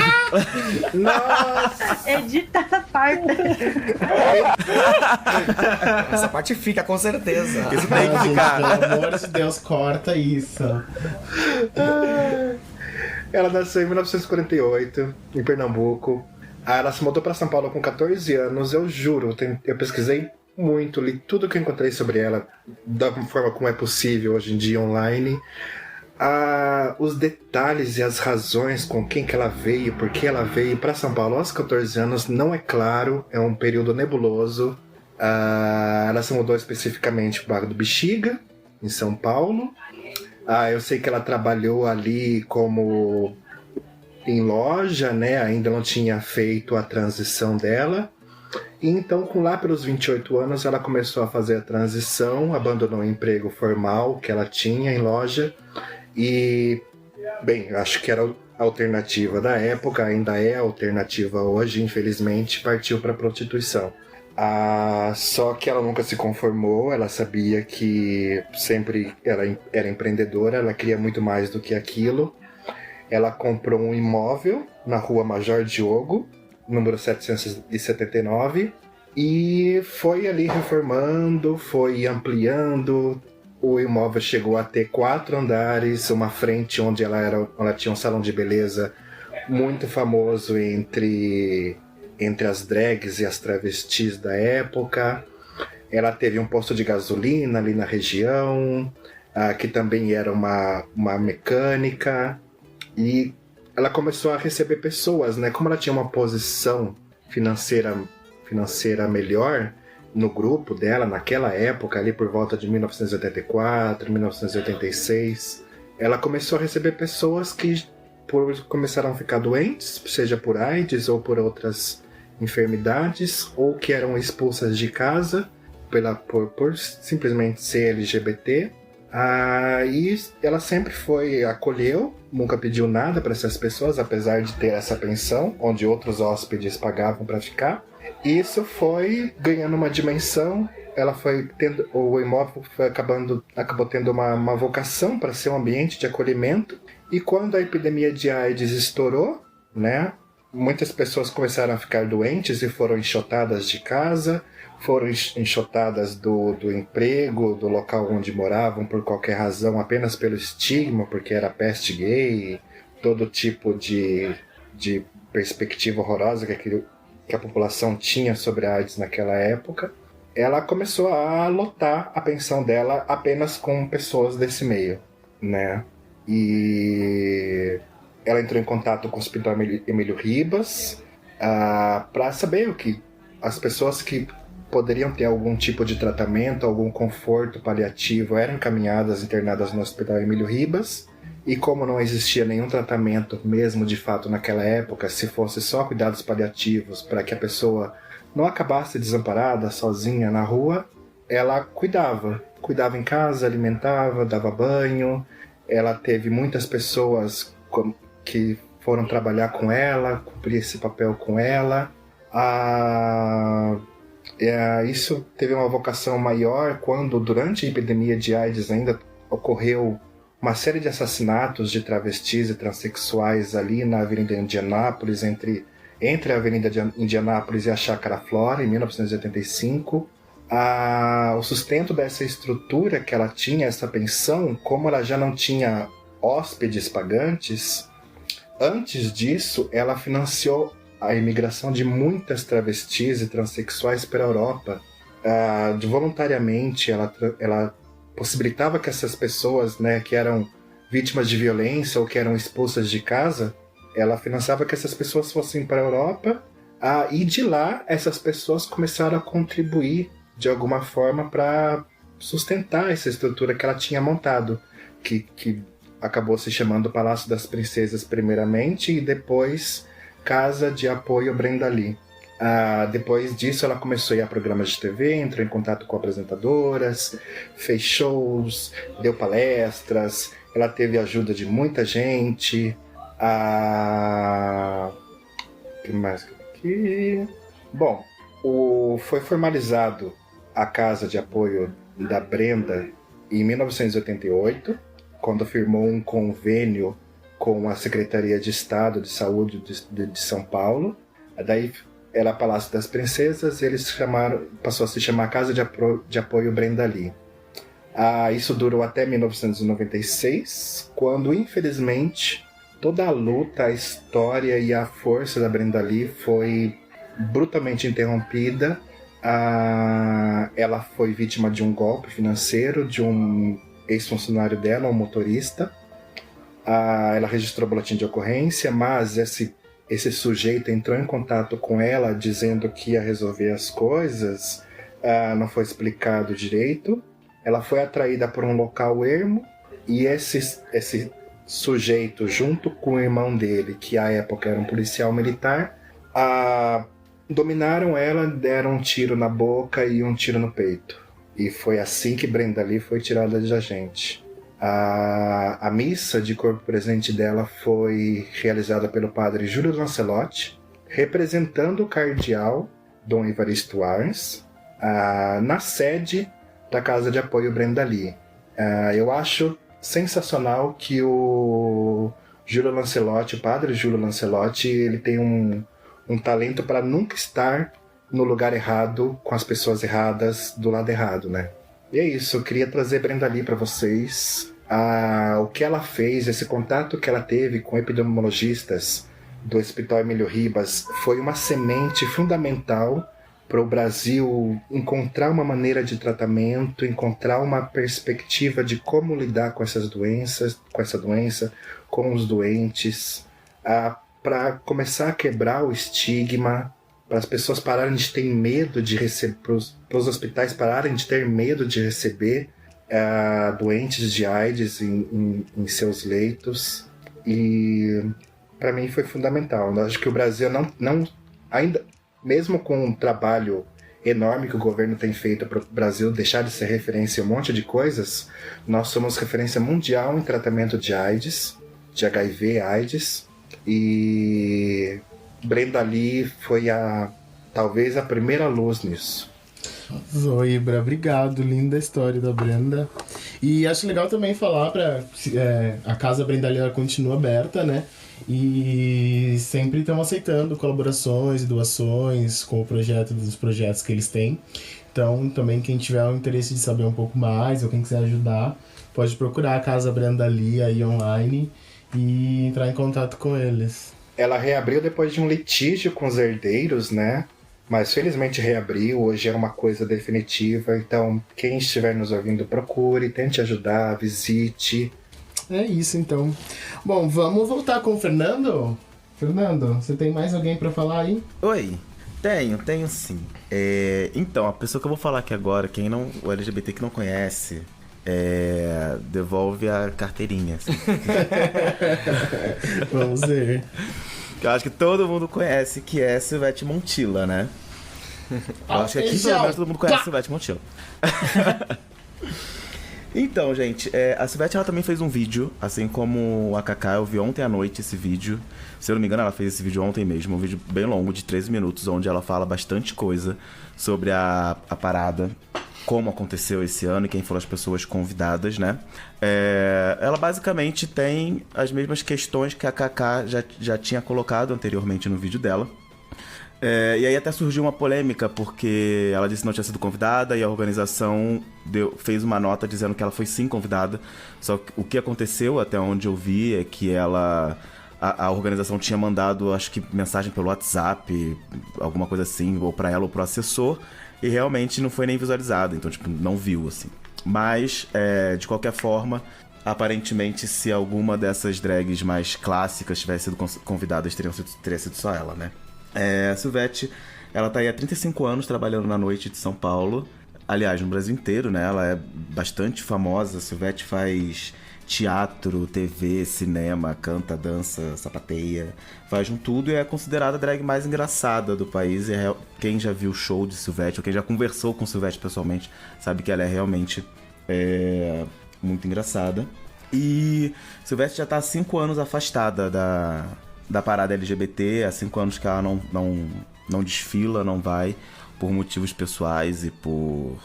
Nossa! Edita essa parte. Essa parte fica, com certeza. Isso tem que Gente, ficar. pelo amor de Deus, corta isso. Ela nasceu em 1948, em Pernambuco. Ela se mudou para São Paulo com 14 anos, eu juro. Eu pesquisei muito, li tudo que eu encontrei sobre ela, da forma como é possível hoje em dia online. Os detalhes e as razões com quem que ela veio, por que ela veio para São Paulo aos 14 anos, não é claro, é um período nebuloso. Ela se mudou especificamente para o bairro do Bexiga, em São Paulo. Eu sei que ela trabalhou ali como em loja, né? Ainda não tinha feito a transição dela. E então, lá pelos 28 anos, ela começou a fazer a transição, abandonou o emprego formal que ela tinha em loja. E, bem, acho que era a alternativa da época, ainda é a alternativa hoje, infelizmente, partiu para a prostituição. Só que ela nunca se conformou, ela sabia que sempre ela era empreendedora, ela queria muito mais do que aquilo. Ela comprou um imóvel na rua Major Diogo, número 779, e foi ali reformando, foi ampliando. O imóvel chegou a ter 4 andares, uma frente onde ela tinha um salão de beleza muito famoso entre as drags e as travestis da época. Ela teve um posto de gasolina ali na região, que também era uma mecânica. E ela começou a receber pessoas, né? Como ela tinha uma posição financeira melhor no grupo dela, naquela época, ali por volta de 1984, 1986, ela começou a receber pessoas que começaram a ficar doentes, seja por AIDS ou por outras enfermidades, ou que eram expulsas de casa por simplesmente ser LGBT. E ela sempre acolheu, nunca pediu nada para essas pessoas, apesar de ter essa pensão, onde outros hóspedes pagavam para ficar. Isso foi ganhando uma dimensão o imóvel acabou tendo uma vocação para ser um ambiente de acolhimento. E quando a epidemia de AIDS estourou, né, muitas pessoas começaram a ficar doentes e foram enxotadas de casa, foram enxotadas do emprego, do local onde moravam por qualquer razão, apenas pelo estigma, porque era peste gay, todo tipo de perspectiva horrorosa que a população tinha sobre a AIDS naquela época. Ela começou a lotar a pensão dela apenas com pessoas desse meio, né? E ela entrou em contato com o Hospital Emílio Ribas para saber o que as pessoas que poderiam ter algum tipo de tratamento, algum conforto paliativo, eram encaminhadas, internadas no Hospital Emílio Ribas. E como não existia nenhum tratamento mesmo de fato naquela época, se fosse só cuidados paliativos para que a pessoa não acabasse desamparada, sozinha na rua, ela cuidava em casa, alimentava, dava banho. Ela teve muitas pessoas que foram trabalhar com ela, cumprir esse papel com ela. Isso teve uma vocação maior quando, durante a epidemia de AIDS, ainda ocorreu uma série de assassinatos de travestis e transexuais ali na Avenida Indianápolis, entre a Avenida Indianápolis e a Chácara Flora, em 1985. O sustento dessa estrutura que ela tinha, essa pensão, como ela já não tinha hóspedes pagantes, antes disso ela financiou a imigração de muitas travestis e transexuais para a Europa. Voluntariamente ela possibilitava que essas pessoas, né, que eram vítimas de violência ou que eram expulsas de casa, ela financiava que essas pessoas fossem para a Europa, e de lá essas pessoas começaram a contribuir de alguma forma para sustentar essa estrutura que ela tinha montado, que acabou se chamando Palácio das Princesas primeiramente e depois Casa de Apoio Brenda Lee. Depois disso ela começou a ir a programas de TV, entrou em contato com apresentadoras, fez shows, deu palestras, ela teve ajuda de muita gente. O que mais aqui? Bom, foi formalizado a Casa de Apoio da Brenda em 1988, quando firmou um convênio com a Secretaria de Estado de Saúde de São Paulo. Daí era Palácio das Princesas, passou a se chamar Casa de Apoio Brenda Lee. Isso durou até 1996, quando, infelizmente, toda a luta, a história e a força da Brenda Lee foi brutalmente interrompida. Ela foi vítima de um golpe financeiro de um ex-funcionário dela, um motorista. Ela registrou boletim de ocorrência, mas esse sujeito entrou em contato com ela dizendo que ia resolver as coisas, não foi explicado direito. Ela foi atraída por um local ermo e esse sujeito, junto com o irmão dele, que à época era um policial militar, dominaram ela, deram um tiro na boca e um tiro no peito. E foi assim que Brenda Lee foi tirada de agente. A missa de corpo presente dela foi realizada pelo padre Júlio Lancelotti, representando o cardeal Dom Evaristo Arns, na sede da Casa de Apoio Brenda Lee. Eu acho sensacional que o Júlio Lancelotti, o padre Júlio Lancelotti, ele tem um talento para nunca estar no lugar errado, com as pessoas erradas, do lado errado, né? E é isso, eu queria trazer Brenda Lee para vocês. O que ela fez, esse contato que ela teve com epidemiologistas do Hospital Emílio Ribas foi uma semente fundamental para o Brasil encontrar uma maneira de tratamento, encontrar uma perspectiva de como lidar com essa doença, com os doentes, para começar a quebrar o estigma, para as pessoas pararem de ter medo de receber, para os hospitais pararem de ter medo de receber doentes de AIDS em seus leitos. E para mim foi fundamental. Eu acho que o Brasil não ainda, mesmo com um trabalho enorme que o governo tem feito para o Brasil deixar de ser referência em um monte de coisas, nós somos referência mundial em tratamento de AIDS, de HIV, AIDS, e Brenda Lee foi talvez a primeira luz nisso. Zoibra, obrigado, linda história da Brenda. E acho legal também falar a Casa Brenda Lee, ela continua aberta, né? E sempre estão aceitando colaborações e doações com o projeto, dos projetos que eles têm. Então, também quem tiver o interesse de saber um pouco mais ou quem quiser ajudar, pode procurar a Casa Brenda Lee aí online e entrar em contato com eles. Ela reabriu depois de um litígio com os herdeiros, né? Mas felizmente reabriu, hoje é uma coisa definitiva. Então, quem estiver nos ouvindo, procure, tente ajudar, visite. É isso, então. Bom, vamos voltar com o Fernando? Fernando, você tem mais alguém pra falar aí? Oi, tenho sim. Então, a pessoa que eu vou falar aqui agora, o LGBT que não conhece, devolve a carteirinha. Assim. Vamos ver. Que eu acho que todo mundo conhece, que é Silvete Montilla, né? Eu acho que aqui pelo menos todo mundo conhece Silvete Montilla. Então, gente, a Silvete ela também fez um vídeo, assim como a Cacá, eu vi ontem à noite esse vídeo. Se eu não me engano, ela fez esse vídeo ontem mesmo, um vídeo bem longo, de 13 minutos, onde ela fala bastante coisa sobre a parada, como aconteceu esse ano e quem foram as pessoas convidadas, né? Ela basicamente tem as mesmas questões que a Cacá já tinha colocado anteriormente no vídeo dela. E aí até surgiu uma polêmica, porque ela disse que não tinha sido convidada e a organização fez uma nota dizendo que ela foi sim convidada. Só que o que aconteceu, até onde eu vi, é que a organização tinha mandado, acho que mensagem pelo WhatsApp, alguma coisa assim, ou pra ela ou pro assessor, e realmente não foi nem visualizada, então tipo, não viu, assim. Mas, de qualquer forma, aparentemente, se alguma dessas drags mais clássicas tivesse sido convidadas, teria sido só ela, né? A Silvete, ela tá aí há 35 anos trabalhando na noite de São Paulo. Aliás, no Brasil inteiro, né? Ela é bastante famosa. A Silvete faz teatro, TV, cinema, canta, dança, sapateia. Faz um tudo e é considerada a drag mais engraçada do país. E quem já viu o show de Silvete, ou quem já conversou com Silvete pessoalmente, sabe que ela é realmente muito engraçada. E Silvete já tá há 5 anos afastada da parada LGBT, há 5 anos que ela não desfila, não vai, por motivos pessoais e por...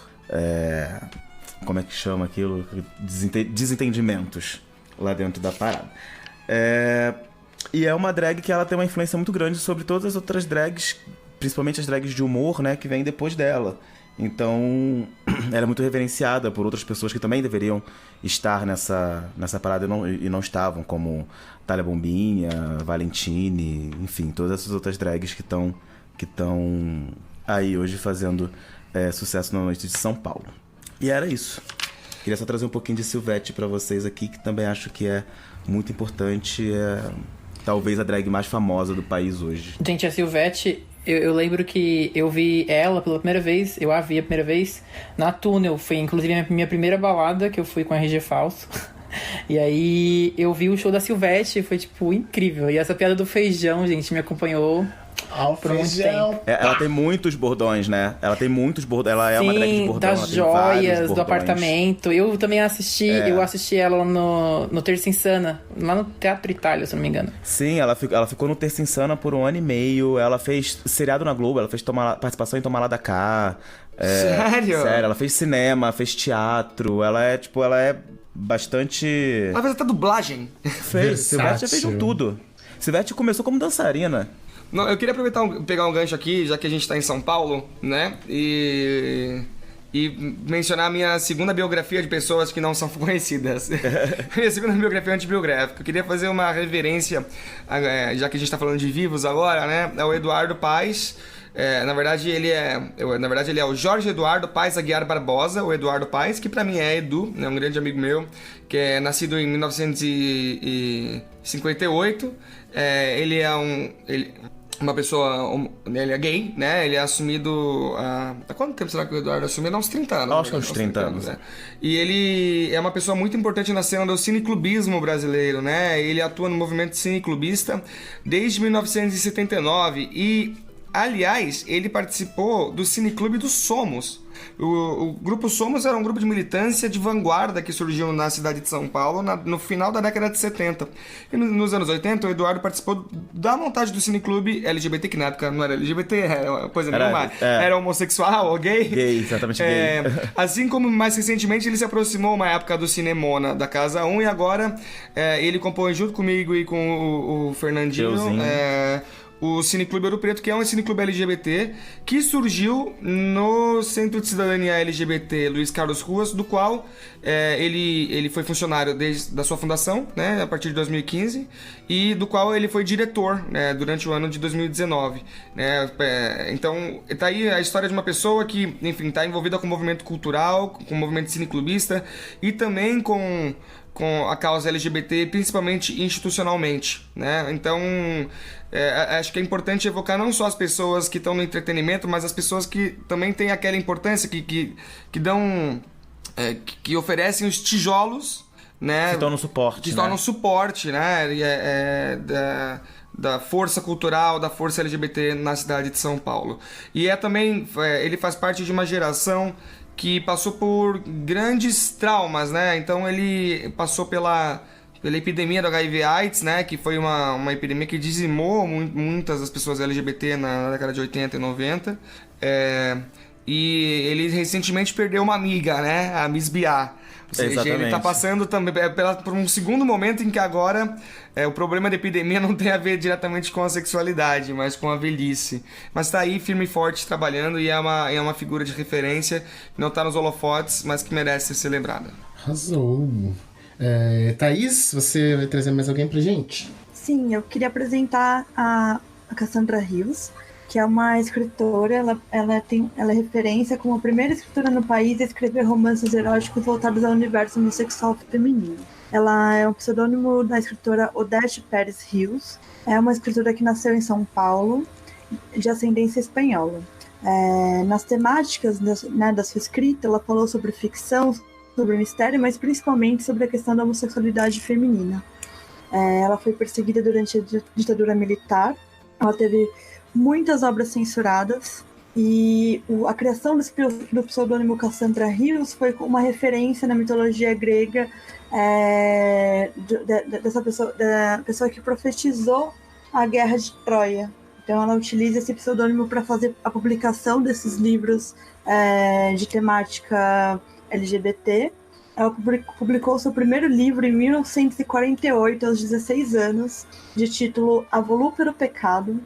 como é que chama aquilo? Desentendimentos lá dentro da parada. E é uma drag que ela tem uma influência muito grande sobre todas as outras drags, principalmente as drags de humor, né, que vêm depois dela. Então, ela é muito reverenciada por outras pessoas que também deveriam estar nessa parada e não estavam, como Thalia Bombinha, Valentine, enfim, todas essas outras drags que estão aí hoje fazendo sucesso na noite de São Paulo. E era isso. Queria só trazer um pouquinho de Silvete pra vocês aqui, que também acho que é muito importante, talvez a drag mais famosa do país hoje. Gente, a Silvete... Eu lembro que eu vi ela pela primeira vez, eu a vi a primeira vez na Túnel. Foi inclusive a minha primeira balada que eu fui com RG Falso. E aí eu vi o show da Silvete, foi tipo incrível. E essa piada do feijão, gente, me acompanhou por muito tempo. Ela tem muitos bordões, né? Ela tem muitos bordões. Ela é uma drag de bordão. Das joias do apartamento. Eu também assisti, eu assisti ela no Terça Insana, lá no Teatro Itália, se não me engano. Sim, ela ficou no Terça Insana por 1 ano e meio. Ela fez seriado na Globo, ela fez participação em Toma Lá da Cá. Sério? Sério, ela fez cinema, fez teatro. Ela é bastante... Ela fez até dublagem. Fez, Silvete já fez um tudo. Silvete começou como dançarina. Não, eu queria pegar um gancho aqui, já que a gente tá em São Paulo, né? E mencionar a minha segunda biografia de pessoas que não são conhecidas. Minha segunda biografia antibiográfica. Eu queria fazer uma reverência, já que a gente tá falando de vivos agora, né? É o Eduardo Paes. Na verdade, ele é o Jorge Eduardo Paes Aguiar Barbosa, o Eduardo Paes, que pra mim é Edu, né, um grande amigo meu, que é nascido em 1958. Ele é uma pessoa, ele é gay, né? Ele é assumido há quanto tempo será que o Eduardo assumiu? Há uns 30 anos. Acho que uns 30 anos. E ele é uma pessoa muito importante na cena do cineclubismo brasileiro, né? Ele atua no movimento cineclubista desde 1979 e Aliás, ele participou do Cineclube do Somos. O Grupo Somos era um grupo de militância de vanguarda que surgiu na cidade de São Paulo no final da década de 70. E nos anos 80, o Eduardo participou da montagem do Cineclube LGBT, que na época não era LGBT, era coisa nenhuma. Era homossexual ou gay. Gay, exatamente gay. Assim como mais recentemente ele se aproximou uma época do Cinemona da Casa 1 e agora ele compõe junto comigo e com o Fernandinho o Cineclube Ouro Preto, que é um cineclube LGBT que surgiu no Centro de Cidadania LGBT Luiz Carlos Ruas, do qual ele foi funcionário desde a sua fundação, né, a partir de 2015, e do qual ele foi diretor, né, durante o ano de 2019. Né, então, tá aí a história de uma pessoa que, enfim, está envolvida com o movimento cultural, com o movimento cineclubista e também com a causa LGBT, principalmente institucionalmente, né? Então, acho que é importante evocar não só as pessoas que estão no entretenimento, mas as pessoas que também têm aquela importância, que dão... que oferecem os tijolos, né? Que tornam suporte, que tornam suporte, né? Da força cultural, da força LGBT na cidade de São Paulo. E também, ele faz parte de uma geração que passou por grandes traumas, né? Então ele passou pela epidemia do HIV/AIDS, né? Que foi uma epidemia que dizimou muitas das pessoas LGBT na década de 80 e 90. E ele recentemente perdeu uma amiga, né? A Miss Biá. Ou seja, exatamente. Ele tá passando também por um segundo momento em que agora o problema da epidemia não tem a ver diretamente com a sexualidade, mas com a velhice. Mas tá aí firme e forte trabalhando e é uma figura de referência que não tá nos holofotes, mas que merece ser lembrada. Arrasou. Thaís, você vai trazer mais alguém pra gente? Sim, eu queria apresentar a Cassandra Rios, que é uma escritora. Ela é referência como a primeira escritora no país a escrever romances eróticos voltados ao universo homossexual feminino. Ela é um pseudônimo da escritora Odete Pérez Rios. É uma escritora que nasceu em São Paulo, de ascendência espanhola. Nas temáticas da sua escrita, ela falou sobre ficção, sobre mistério, mas principalmente sobre a questão da homossexualidade feminina. Ela foi perseguida durante a ditadura militar. Ela teve muitas obras censuradas e a criação do pseudônimo Cassandra Rios foi uma referência na mitologia grega da pessoa que profetizou a guerra de Troia. Então ela utiliza esse pseudônimo para fazer a publicação desses livros de temática LGBT. Ela publicou seu primeiro livro em 1948, aos 16 anos, de título A Volúpero Pecado,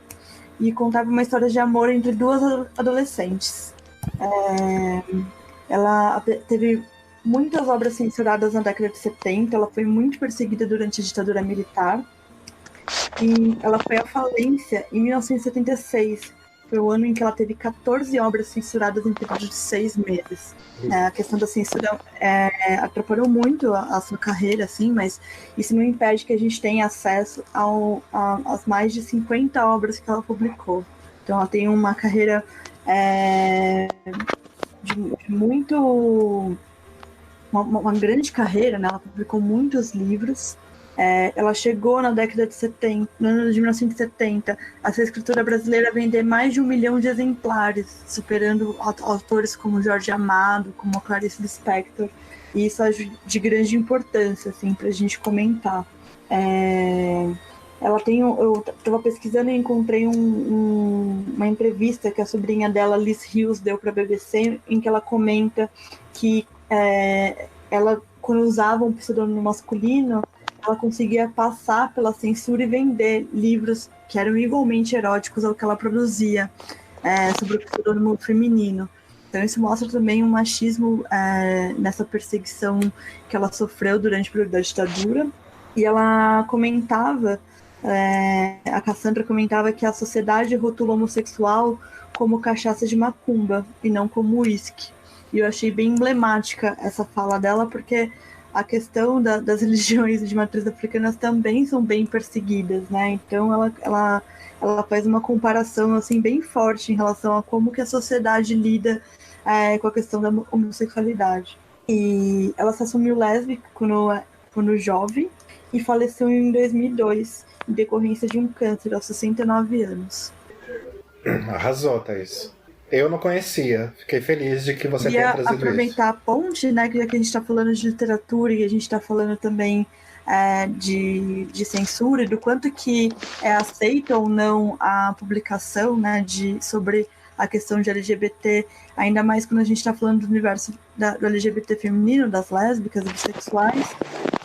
e contava uma história de amor entre duas adolescentes. Ela teve muitas obras censuradas na década de 70, ela foi muito perseguida durante a ditadura militar, e ela foi à falência em 1976. Foi o ano em que ela teve 14 obras censuradas em período de 6 meses. A questão da censura atrapalhou muito a sua carreira, assim, mas isso não impede que a gente tenha acesso às mais de 50 obras que ela publicou. Então ela tem uma carreira de muito... uma grande carreira, né? Ela publicou muitos livros. Ela chegou na década de 70, no ano de 1970, a ser escritora brasileira a vender mais de 1 milhão de exemplares, superando autores como Jorge Amado, como a Clarice Lispector, e isso é de grande importância, assim, para a gente comentar. Eu estava pesquisando e encontrei uma entrevista que a sobrinha dela, Liz Rios, deu para a BBC, em que ela comenta que ela, quando usava um pseudônimo masculino, ela conseguia passar pela censura e vender livros que eram igualmente eróticos ao que ela produzia, sobre o pseudônimo feminino. Então isso mostra também um machismo nessa perseguição que ela sofreu durante o período da ditadura. E ela comentava, a Cassandra comentava que a sociedade rotula o homossexual como cachaça de macumba e não como uísque. E eu achei bem emblemática essa fala dela, porque a questão das religiões de matriz africana também são bem perseguidas, né? Então ela faz uma comparação assim bem forte em relação a como que a sociedade lida com a questão da homossexualidade. E ela se assumiu lésbica quando jovem e faleceu em 2002 em decorrência de um câncer aos 69 anos. Arrasou, Thaís. Eu não conhecia. Fiquei feliz de que você tenha trazido isso. Aproveitar a ponte, né? Que já que a gente está falando de literatura e a gente está falando também de censura e do quanto que é aceita ou não a publicação, né, sobre a questão de LGBT, ainda mais quando a gente está falando do universo do LGBT feminino, das lésbicas e bissexuais.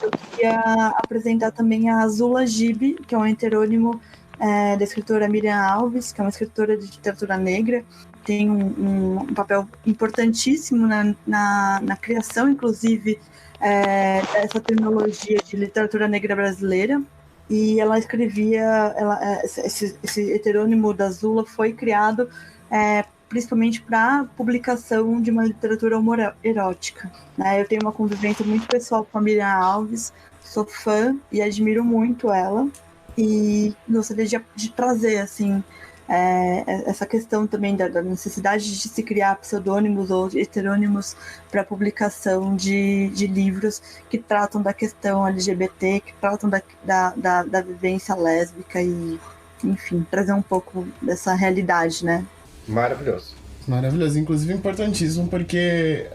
Eu queria apresentar também a Azula Gibi, que é um heterônimo da escritora Miriam Alves, que é uma escritora de literatura negra, tem um papel importantíssimo na criação, inclusive, dessa terminologia de literatura negra brasileira. E ela escrevia, esse heterônimo da Azula foi criado principalmente para publicação de uma literatura homoerótica, né? Eu tenho uma convivência muito pessoal com a Miriam Alves, sou fã e admiro muito ela, e gostaria de trazer, assim, essa questão também da necessidade de se criar pseudônimos ou heterônimos para publicação de livros que tratam da questão LGBT, que tratam da vivência lésbica e, enfim, trazer um pouco dessa realidade, né? Maravilhoso. Maravilhoso, inclusive importantíssimo, porque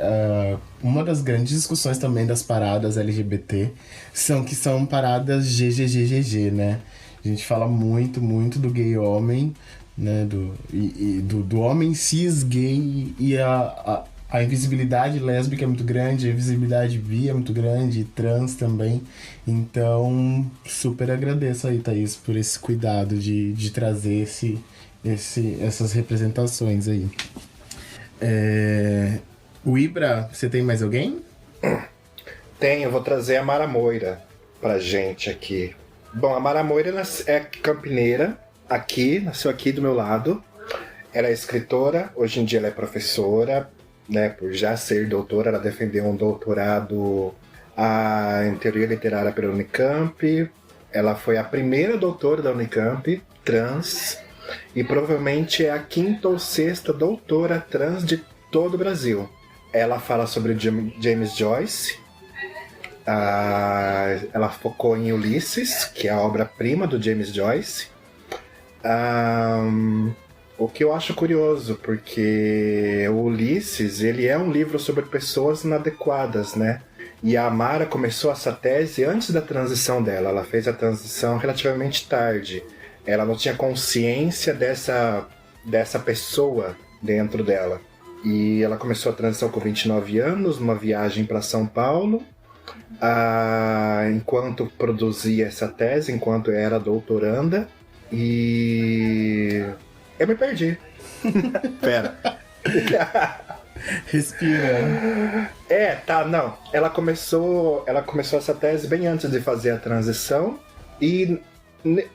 uma das grandes discussões também das paradas LGBT são paradas GGGGG, né? A gente fala muito do gay homem, né? Do homem cis gay, e a invisibilidade lésbica é muito grande, a invisibilidade bi é muito grande, e trans também. Então, super agradeço aí, Thaís, por esse cuidado de trazer essas representações aí. O Ibra, você tem mais alguém? Tenho, vou trazer a Mara Moira pra gente aqui. Bom, a Mara Moira é campineira, nasceu aqui do meu lado. Ela é escritora, hoje em dia ela é professora, né? Por já ser doutora, ela defendeu um doutorado em teoria literária pela Unicamp. Ela foi a primeira doutora da Unicamp, trans, e provavelmente é a 5ª ou 6ª doutora trans de todo o Brasil. Ela fala sobre James Joyce. Ela focou em Ulisses, que é a obra-prima do James Joyce. O que eu acho curioso, porque o Ulisses, ele é um livro sobre pessoas inadequadas, né? E a Mara começou essa tese antes da transição dela. Ela fez a transição relativamente tarde. Ela não tinha consciência dessa pessoa dentro dela. E ela começou a transição com 29 anos, numa viagem para São Paulo. Enquanto produzia essa tese, enquanto era doutoranda. E eu me perdi. Pera. Respira. Não. Ela começou essa tese bem antes de fazer a transição. E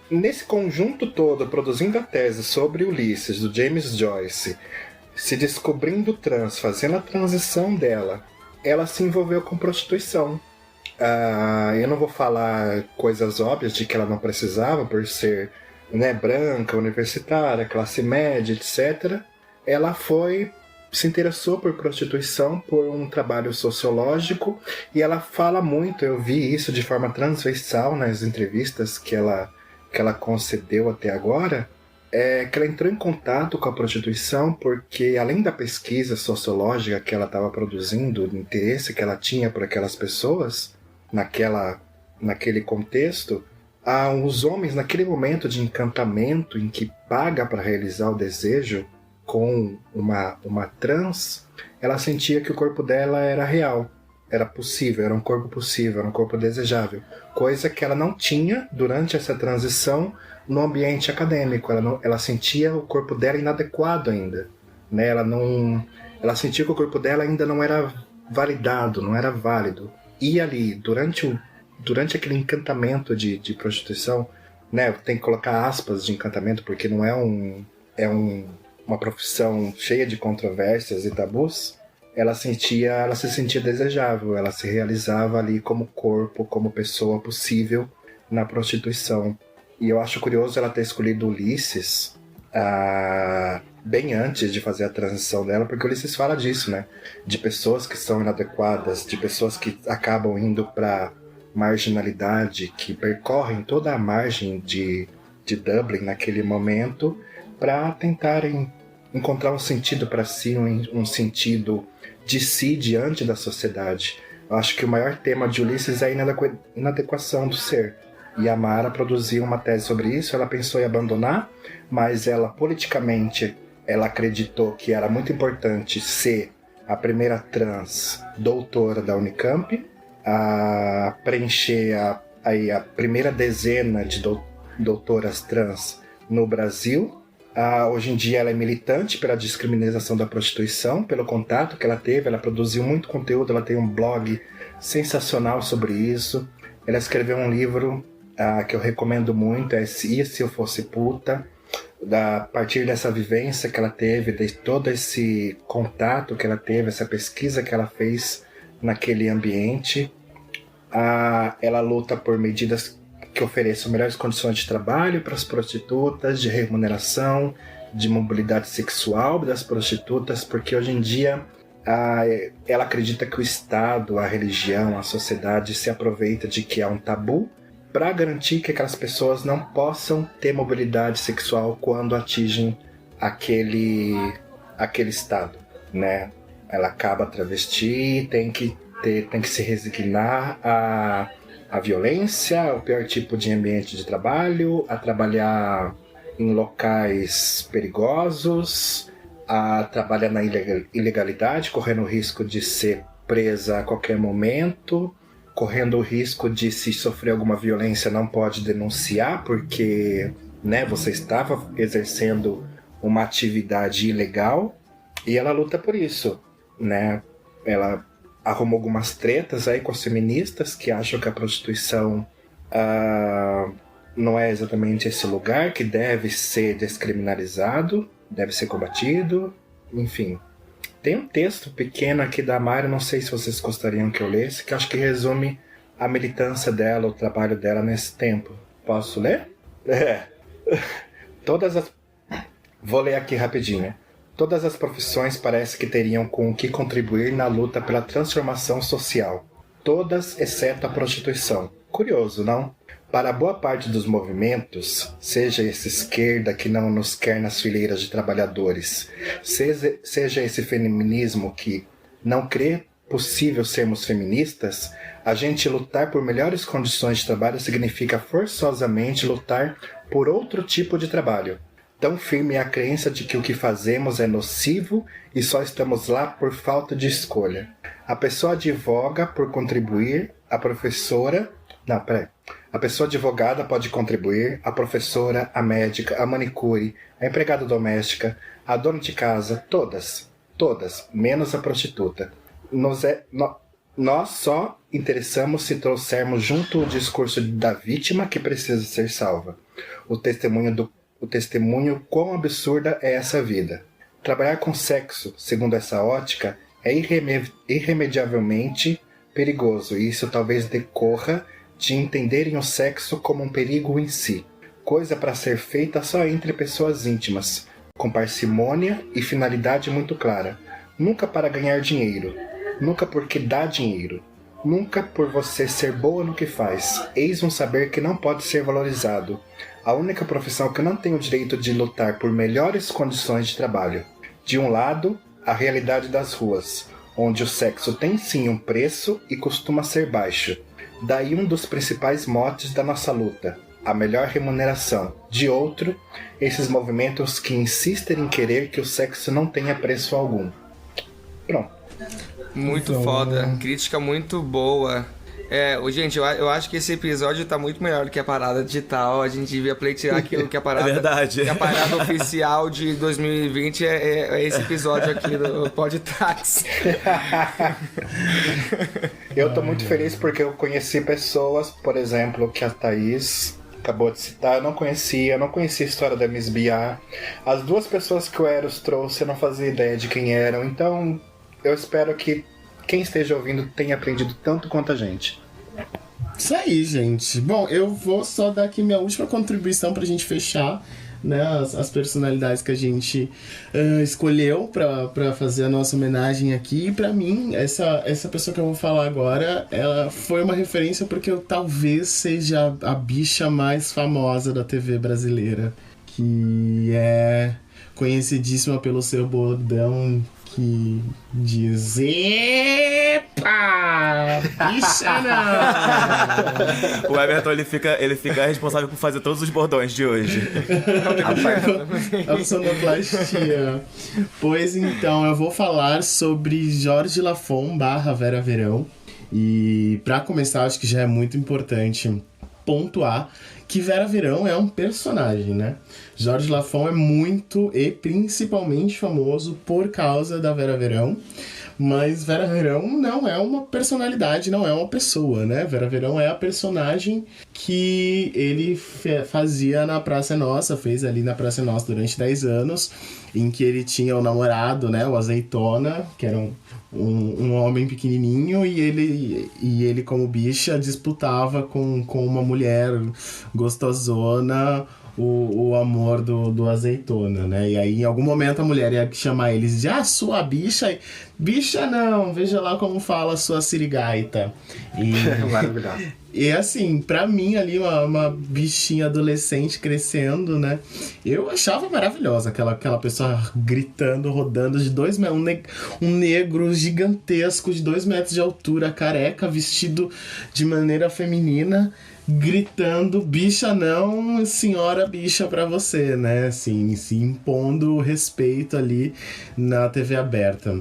nesse conjunto todo, produzindo a tese sobre Ulisses, do James Joyce, se descobrindo trans, fazendo a transição dela, ela se envolveu com prostituição. Eu não vou falar coisas óbvias de que ela não precisava, por ser, né, branca, universitária, classe média, etc. Ela se interessou por prostituição, por um trabalho sociológico, e ela fala muito, eu vi isso de forma transversal nas entrevistas que ela concedeu até agora, que ela entrou em contato com a prostituição porque, além da pesquisa sociológica que ela estava produzindo, do interesse que ela tinha por aquelas pessoas, naquele contexto, os homens, naquele momento de encantamento em que paga para realizar o desejo com uma trans, ela sentia que o corpo dela era real, era possível, era um corpo possível, era um corpo desejável, coisa que ela não tinha durante essa transição no ambiente acadêmico. Ela sentia o corpo dela inadequado ainda, né? Ela sentia que o corpo dela ainda não era validado, não era válido. E ali, durante aquele encantamento de prostituição, né? Tem que colocar aspas de encantamento, porque não uma profissão cheia de controvérsias e tabus. Ela se sentia desejável, ela se realizava ali como corpo, como pessoa possível na prostituição. E eu acho curioso ela ter escolhido Ulisses bem antes de fazer a transição dela, porque Ulisses fala disso, né? De pessoas que são inadequadas, de pessoas que acabam indo para marginalidade, que percorrem toda a margem de Dublin naquele momento, para tentarem encontrar um sentido para si, um sentido de si diante da sociedade. Eu acho que o maior tema de Ulisses é a inadequação do ser. E a Mara produziu uma tese sobre isso, ela pensou em abandonar, mas ela politicamente ela acreditou que era muito importante ser a primeira trans doutora da Unicamp, a preencher a primeira dezena de doutoras trans no Brasil. Hoje em dia ela é militante pela descriminalização da prostituição, pelo contato que ela teve, ela produziu muito conteúdo, ela tem um blog sensacional sobre isso. Ela escreveu um livro que eu recomendo muito, é E Se Eu Fosse Puta, a partir dessa vivência que ela teve, de todo esse contato que ela teve, essa pesquisa que ela fez naquele ambiente. Ela luta por medidas que ofereçam melhores condições de trabalho para as prostitutas, de remuneração, de mobilidade sexual das prostitutas, porque hoje em dia ela acredita que o Estado, a religião, a sociedade se aproveita de que há um tabu para garantir que aquelas pessoas não possam ter mobilidade sexual quando atingem aquele estado, né? Ela acaba travesti, tem que se resignar a violência, o pior tipo de ambiente de trabalho, a trabalhar em locais perigosos, a trabalhar na ilegalidade, correndo o risco de ser presa a qualquer momento, correndo o risco de, se sofrer alguma violência, não pode denunciar porque, né, você estava exercendo uma atividade ilegal, e ela luta por isso, né? Ela arrumou algumas tretas aí com as feministas que acham que a prostituição não é exatamente esse lugar, que deve ser descriminalizado, deve ser combatido, enfim. Tem um texto pequeno aqui da Mari, não sei se vocês gostariam que eu lesse, que acho que resume a militância dela, o trabalho dela nesse tempo. Posso ler? Vou ler aqui rapidinho. Todas as profissões parece que teriam com o que contribuir na luta pela transformação social. Todas, exceto a prostituição. Curioso, não? Para boa parte dos movimentos, seja esse esquerda que não nos quer nas fileiras de trabalhadores, seja esse feminismo que não crê possível sermos feministas, a gente lutar por melhores condições de trabalho significa forçosamente lutar por outro tipo de trabalho. Tão firme é a crença de que o que fazemos é nocivo e só estamos lá por falta de escolha. A pessoa advoga por contribuir, a pessoa advogada pode contribuir, a professora, a médica, a manicure, a empregada doméstica, a dona de casa, todas, menos a prostituta. Nós só interessamos se trouxermos junto o discurso da vítima que precisa ser salva. O testemunho quão absurda é essa vida. Trabalhar com sexo, segundo essa ótica, é irremediavelmente perigoso, e isso talvez decorra de entenderem o sexo como um perigo em si, coisa para ser feita só entre pessoas íntimas, com parcimônia e finalidade muito clara, nunca para ganhar dinheiro, nunca porque dá dinheiro, nunca por você ser boa no que faz, eis um saber que não pode ser valorizado, a única profissão que não tem o direito de lutar por melhores condições de trabalho. De um lado, a realidade das ruas, onde o sexo tem sim um preço e costuma ser baixo. Daí um dos principais motes da nossa luta, a melhor remuneração. De outro, esses movimentos que insistem em querer que o sexo não tenha preço algum. Pronto. Muito foda, crítica muito boa. Gente, eu acho que esse episódio tá muito melhor do que a parada digital. A gente devia pleitear aquilo que a parada... É verdade. Que a parada oficial de 2020 é esse episódio aqui do Podtax. Eu tô muito feliz porque eu conheci pessoas, por exemplo, que a Thaís acabou de citar, eu não conhecia a história da Miss Bia. As duas pessoas que o Eros trouxe, eu não fazia ideia de quem eram, então eu espero que quem esteja ouvindo tenha aprendido tanto quanto a gente. Isso aí, gente. Bom, eu vou só dar aqui minha última contribuição pra gente fechar, né, as personalidades que a gente escolheu pra fazer a nossa homenagem aqui. E pra mim, essa pessoa que eu vou falar agora, ela foi uma referência porque eu talvez seja a bicha mais famosa da TV brasileira, que é conhecidíssima pelo seu bordão que diz: epa! Bicha não! O Everton, ele fica responsável por fazer todos os bordões de hoje. A sonoplastia. Pois então, eu vou falar sobre Jorge Lafon / Vera Verão. E pra começar, acho que já é muito importante pontuar que Vera Verão é um personagem, né? Jorge Lafon é muito e principalmente famoso por causa da Vera Verão, mas Vera Verão não é uma personalidade, não é uma pessoa, né? Vera Verão é a personagem que ele fazia na Praça Nossa, fez ali na Praça Nossa durante 10 anos, em que ele tinha o namorado, né? O Azeitona, que era um homem pequenininho, e ele como bicha disputava com uma mulher gostosona o amor do Azeitona, né? E aí em algum momento a mulher ia chamar eles de sua bicha. Bicha não, veja lá como fala a sua sirigaita. Maravilhoso. E assim, pra mim ali, uma bichinha adolescente crescendo, né? Eu achava maravilhosa aquela pessoa gritando, rodando de 2 metros. Um negro gigantesco de 2 metros de altura, careca, vestido de maneira feminina, gritando: bicha não, senhora bicha pra você, né? Assim, se impondo respeito ali na TV aberta.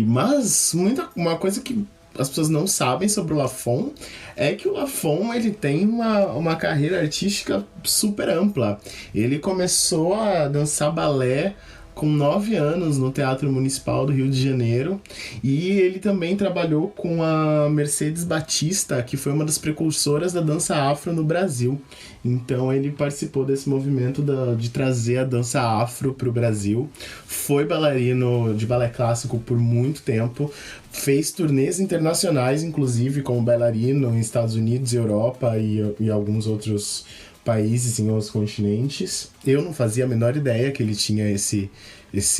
Mas uma coisa que as pessoas não sabem sobre o Lafon é que o Lafon, ele tem uma carreira artística super ampla. Ele começou a dançar balé com 9 anos no Teatro Municipal do Rio de Janeiro, e ele também trabalhou com a Mercedes Batista, que foi uma das precursoras da dança afro no Brasil. Então ele participou desse movimento de trazer a dança afro para o Brasil. Foi bailarino de balé clássico por muito tempo, fez turnês internacionais, inclusive como bailarino em Estados Unidos, Europa e alguns outros países em outros continentes. Eu não fazia a menor ideia que ele tinha esse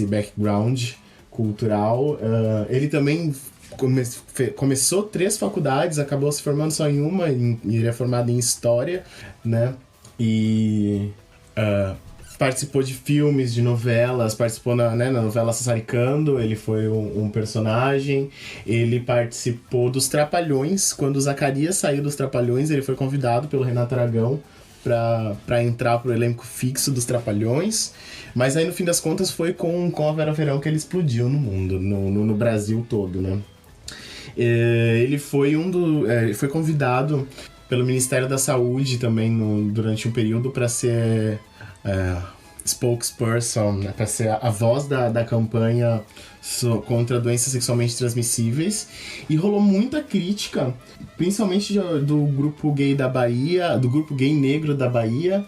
background cultural. Ele também começou 3 faculdades, acabou se formando só em uma, e ele é formado em História, né? E participou de filmes, de novelas, participou na novela Sassaricando, ele foi um personagem. Ele participou dos Trapalhões. Quando o Zacarias saiu dos Trapalhões, ele foi convidado pelo Renato Aragão pra entrar pro elenco fixo dos Trapalhões, mas aí no fim das contas foi com a Vera Verão que ele explodiu no mundo, no Brasil todo, né? Ele foi foi convidado pelo Ministério da Saúde também durante um período para ser spokesperson, né, para ser a voz da campanha contra doenças sexualmente transmissíveis, e rolou muita crítica, principalmente do grupo gay da Bahia, do grupo gay negro da Bahia,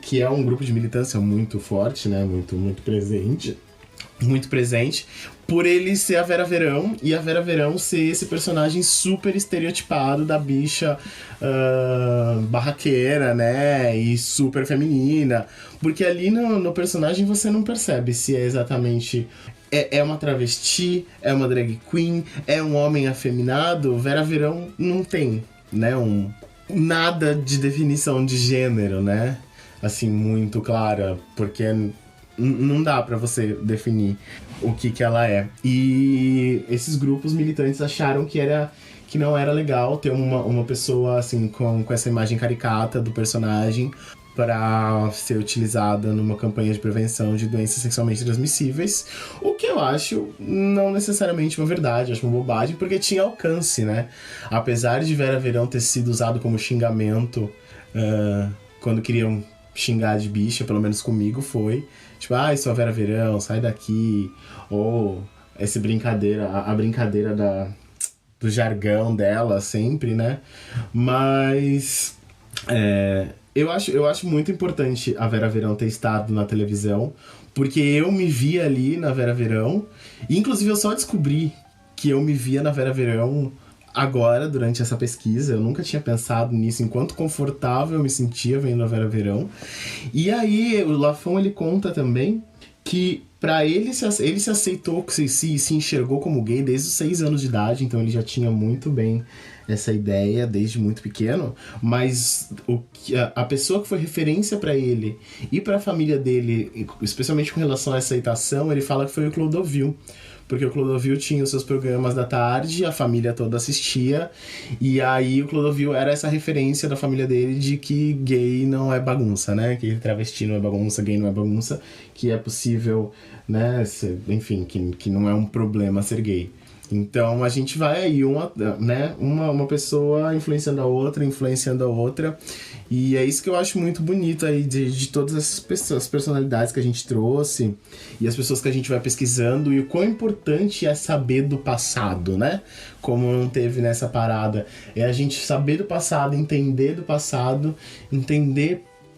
que é um grupo de militância muito forte, né, muito presente, por ele ser a Vera Verão, e a Vera Verão ser esse personagem super estereotipado da bicha barraqueira, né, e super feminina, porque ali no personagem você não percebe se é exatamente é uma travesti, é uma drag queen, é um homem afeminado. Vera Verão não tem, né, nada de definição de gênero, né, assim, muito clara, porque não dá pra você definir o que ela é. E esses grupos militantes acharam que não era legal ter uma pessoa assim com essa imagem caricata do personagem para ser utilizada numa campanha de prevenção de doenças sexualmente transmissíveis, o que eu acho não necessariamente uma verdade, acho uma bobagem, porque tinha alcance, né? Apesar de Vera Verão ter sido usado como xingamento quando queriam xingar de bicha, pelo menos comigo foi, tipo, sua Vera Verão, sai daqui, ou essa brincadeira, a brincadeira do jargão dela sempre, né? Mas eu acho muito importante a Vera Verão ter estado na televisão, porque eu me via ali na Vera Verão, e inclusive eu só descobri que eu me via na Vera Verão agora, durante essa pesquisa. Eu nunca tinha pensado nisso, enquanto confortável eu me sentia vendo a Vera Verão. E aí o Lafon, ele conta também que Pra ele se aceitou, se enxergou como gay desde os 6 anos de idade, então ele já tinha muito bem essa ideia desde muito pequeno, mas a pessoa que foi referência pra ele e pra família dele, especialmente com relação à aceitação, ele fala que foi o Clodovil. Porque o Clodovil tinha os seus programas da tarde, a família toda assistia, e aí o Clodovil era essa referência da família dele de que gay não é bagunça, né? Que travesti não é bagunça, gay não é bagunça, que é possível, né? Enfim, que não é um problema ser gay. Então a gente vai aí, uma pessoa influenciando a outra, e é isso que eu acho muito bonito aí de todas essas pessoas, personalidades que a gente trouxe e as pessoas que a gente vai pesquisando, e o quão importante é saber do passado, né? Como não teve nessa parada, é a gente saber do passado, entender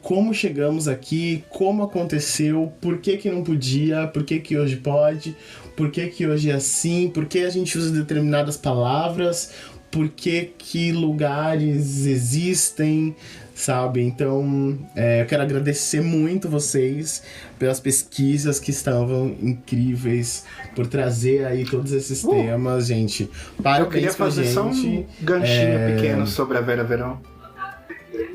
como chegamos aqui, como aconteceu, por que não podia, por que hoje pode, por que hoje é assim, por que a gente usa determinadas palavras, por que lugares existem, sabe? Então, eu quero agradecer muito vocês pelas pesquisas que estavam incríveis, por trazer aí todos esses temas, gente. Parabéns. Eu queria fazer só um ganchinho pequeno sobre a Vera Verão.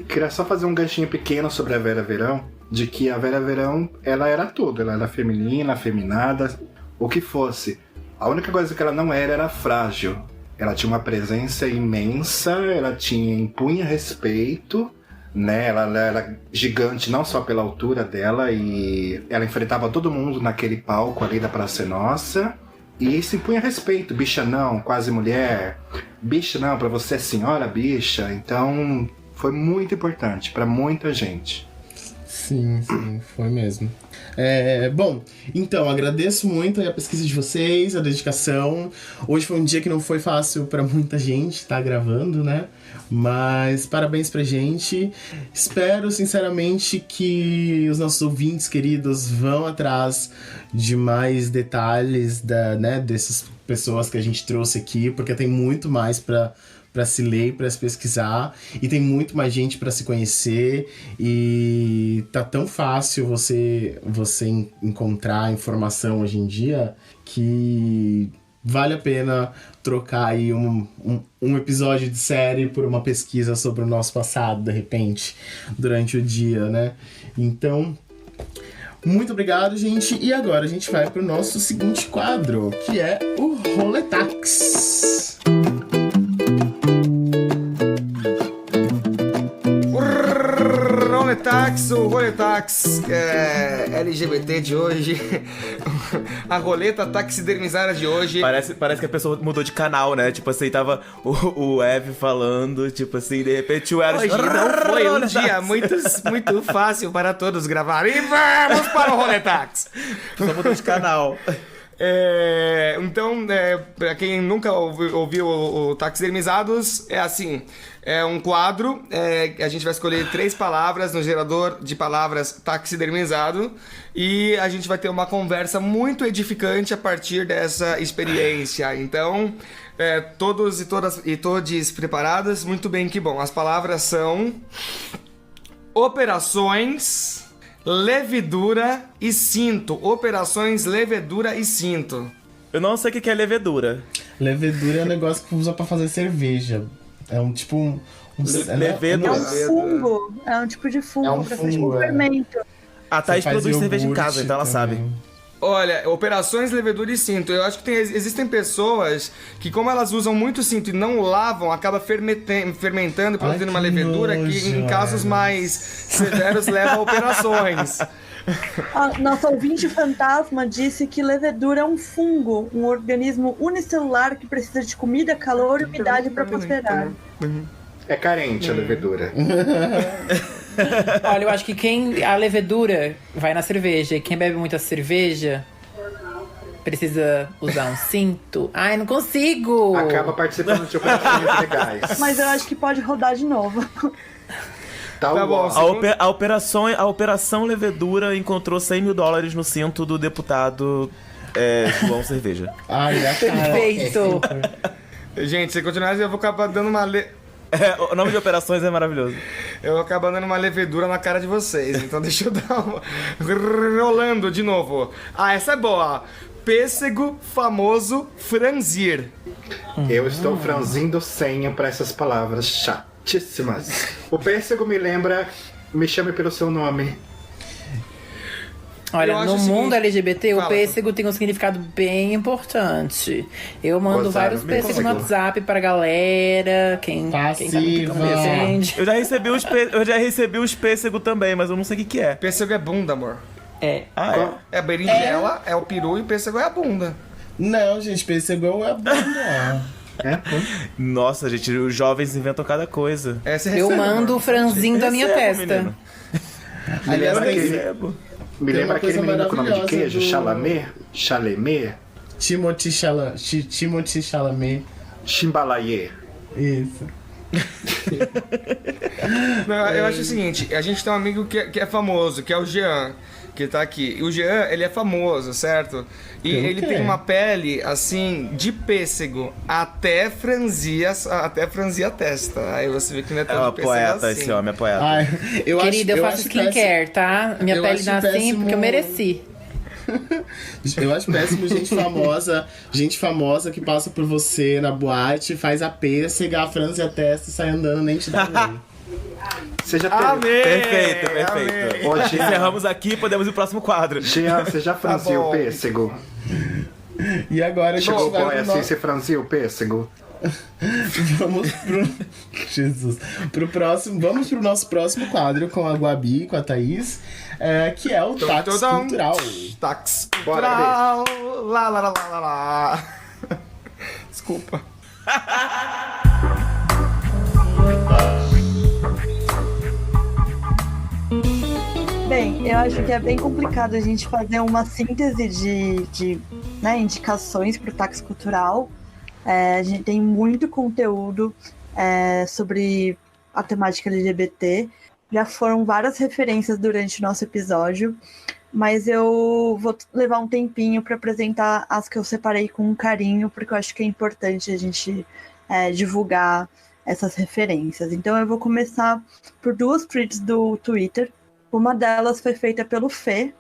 Queria só fazer um ganchinho pequeno sobre a Vera Verão, de que a Vera Verão, ela era tudo, ela era feminina, afeminada, o que fosse. A única coisa que ela não era frágil. Ela tinha uma presença imensa, ela impunha respeito, né? Ela era gigante não só pela altura dela, e ela enfrentava todo mundo naquele palco ali da Praça Nossa, e se impunha respeito. Bicha não, quase mulher. Bicha não, pra você é senhora bicha. Então foi muito importante pra muita gente. Sim, foi mesmo. Bom, então, agradeço muito a pesquisa de vocês, a dedicação. Hoje foi um dia que não foi fácil pra muita gente tá gravando, né? Mas parabéns pra gente. Espero, sinceramente, que os nossos ouvintes queridos vão atrás de mais detalhes dessas pessoas que a gente trouxe aqui, porque tem muito mais pra se ler, pra se pesquisar, e tem muito mais gente pra se conhecer, e tá tão fácil você encontrar informação hoje em dia que vale a pena trocar aí um episódio de série por uma pesquisa sobre o nosso passado, de repente, durante o dia, né? Então, muito obrigado, gente. E agora a gente vai pro nosso seguinte quadro, que é o Roletax. O Roletax LGBT de hoje. A roleta taxidermizada de hoje. Parece que a pessoa mudou de canal, né? Tipo assim, tava o Ev falando, tipo assim, de repente o Eros... Hoje não foi um dia muito fácil para todos gravar. E vamos para o Roletax! Só mudou de canal. Então, pra quem nunca ouviu o Taxidermizados, é assim, é um quadro, a gente vai escolher 3 palavras no gerador de palavras taxidermizado, e a gente vai ter uma conversa muito edificante a partir dessa experiência. Então, todos e todes preparadas? Muito bem, que bom. As palavras são operações, levedura e cinto. Operações, levedura e cinto. Eu não sei o que é levedura. Levedura é um negócio que usa pra fazer cerveja. É um tipo... Levedura. É um fungo. É um tipo de fungo. Pra fazer um fermento. A Thaís produz cerveja em casa, então ela sabe. Olha, operações, levedura e cinto. Eu acho que existem pessoas que, como elas usam muito cinto e não lavam, acaba fermentando e produzindo uma levedura que, em casos mais severos, leva a operações. Nosso ouvinte fantasma disse que levedura é um fungo, um organismo unicelular que precisa de comida, calor e umidade para prosperar. É carente a levedura. Olha, eu acho que a levedura vai na cerveja. E quem bebe muita cerveja precisa usar um cinto. Ai, não consigo! Acaba participando de operações legais. Mas eu acho que pode rodar de novo. Tá bom. A operação levedura encontrou $100 mil no cinto do deputado João Cerveja. Ai, a cara. Perfeito! Gente, se continuar, eu vou acabar dando uma... O nome de operações é maravilhoso. Eu acabo dando uma levedura na cara de vocês, então deixa eu dar uma... Rolando de novo. Ah, essa é boa. Pêssego famoso franzir. Eu estou franzindo senha para essas palavras chatíssimas. O pêssego me lembra... Me chame pelo seu nome. Olha, no mundo LGBT, Fala, o pêssego tem um significado bem importante. Eu mando Gozado, vários pêssegos no pêssego. WhatsApp pra galera. Quem tá me Passiva. defende. Eu já recebi os pêssego também, mas eu não sei o que é. Pêssego é bunda, amor. É. Ah, é? É a berinjela, é o peru e o pêssego é a bunda. Não, gente, pêssego é bunda. É, pô. Nossa, gente, os jovens inventam cada coisa. Essa Eu recebe, mando o amor. franzinho da minha Recebo, testa. menino. Aliás, lembra tem aquele- Recebo. Me Tem lembra uma aquele coisa menino com nome de maravilhosa queijo? do- Chalamet? Chalamet? Timothée Chalamet. Chimbalaye. Isso. Não, eu acho o seguinte, a gente tem um amigo que é famoso, que é o Jean, que tá aqui. E o Jean, ele é famoso, certo? E Pelo ele quê? tem uma pele, assim, de pêssego, até franzir a testa. Aí você vê que não é É tão uma de pêssego poeta, assim. esse homem é poeta. Ai, Querida, eu faço acho skincare, tá? Minha eu pele acho tá assim péssimo- porque eu mereci. Eu acho péssimo gente famosa que passa por você na boate, faz a pêssega, franze a testa e sai andando, nem te dá bem. Você já teve... Amém! Perfeito, Amém. perfeito. Ô, Jean, Encerramos aqui, podemos ir pro próximo quadro. Jean, você já franziu bom. o pêssego? E agora a gente Chegou o vai boy pro assim, nosso... você franziu o pêssego? Vamos pro... Jesus. Vamos pro nosso próximo quadro com a Guabi, com a Thaís, que é o Táxi Cultural. Táxi Bora, cultural. Lá, lá, lá, lá, lá, lá. Desculpa. Bem, eu acho que é bem complicado a gente fazer uma síntese de né, indicações para o táxi cultural. A gente tem muito conteúdo sobre a temática LGBT. Já foram várias referências durante o nosso episódio, mas eu vou levar um tempinho para apresentar as que eu separei com carinho, porque eu acho que é importante a gente divulgar essas referências. Então eu vou começar por duas tweets do Twitter. Uma delas foi feita pelo Fê,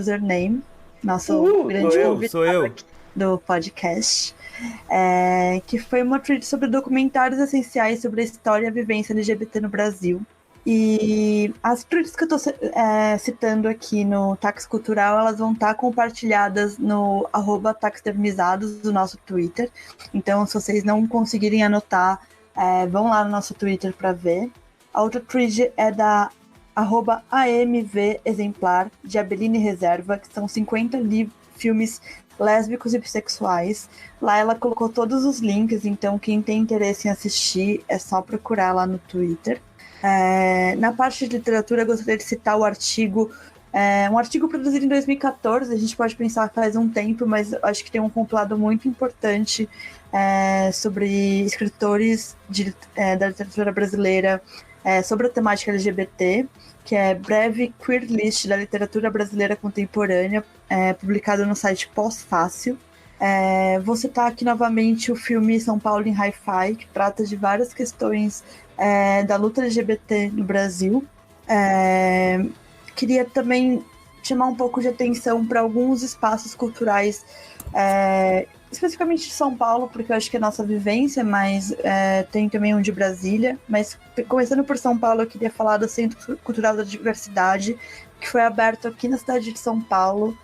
@username, nosso grande convidado Sou eu. do podcast, que foi uma tweet sobre documentários essenciais sobre a história e a vivência LGBT no Brasil. E as tweets que eu estou citando aqui no Táxi Cultural, elas vão estar compartilhadas no @taxidermizados do nosso Twitter. Então, se vocês não conseguirem anotar, vão lá no nosso Twitter para ver. A outra tweet é da @AMV Exemplar, de Abeline Reserva, que são 50 filmes lésbicos e bissexuais. Lá ela colocou todos os links, então quem tem interesse em assistir é só procurar lá no Twitter. Na parte de literatura, eu gostaria de citar o artigo, um artigo produzido em 2014, a gente pode pensar que faz um tempo, mas eu acho que tem um compilado muito importante sobre escritores da literatura brasileira sobre a temática LGBT, que é Breve Queer List da Literatura Brasileira Contemporânea, publicado no site Pós-Fácil. Vou citar aqui novamente o filme São Paulo em Hi-Fi, que trata de várias questões da luta LGBT no Brasil. Queria também chamar um pouco de atenção para alguns espaços culturais, especificamente de São Paulo, porque eu acho que é a nossa vivência, mas tem também um de Brasília. Mas começando por São Paulo, eu queria falar do Centro Cultural da Diversidade, que foi aberto aqui na cidade de São Paulo.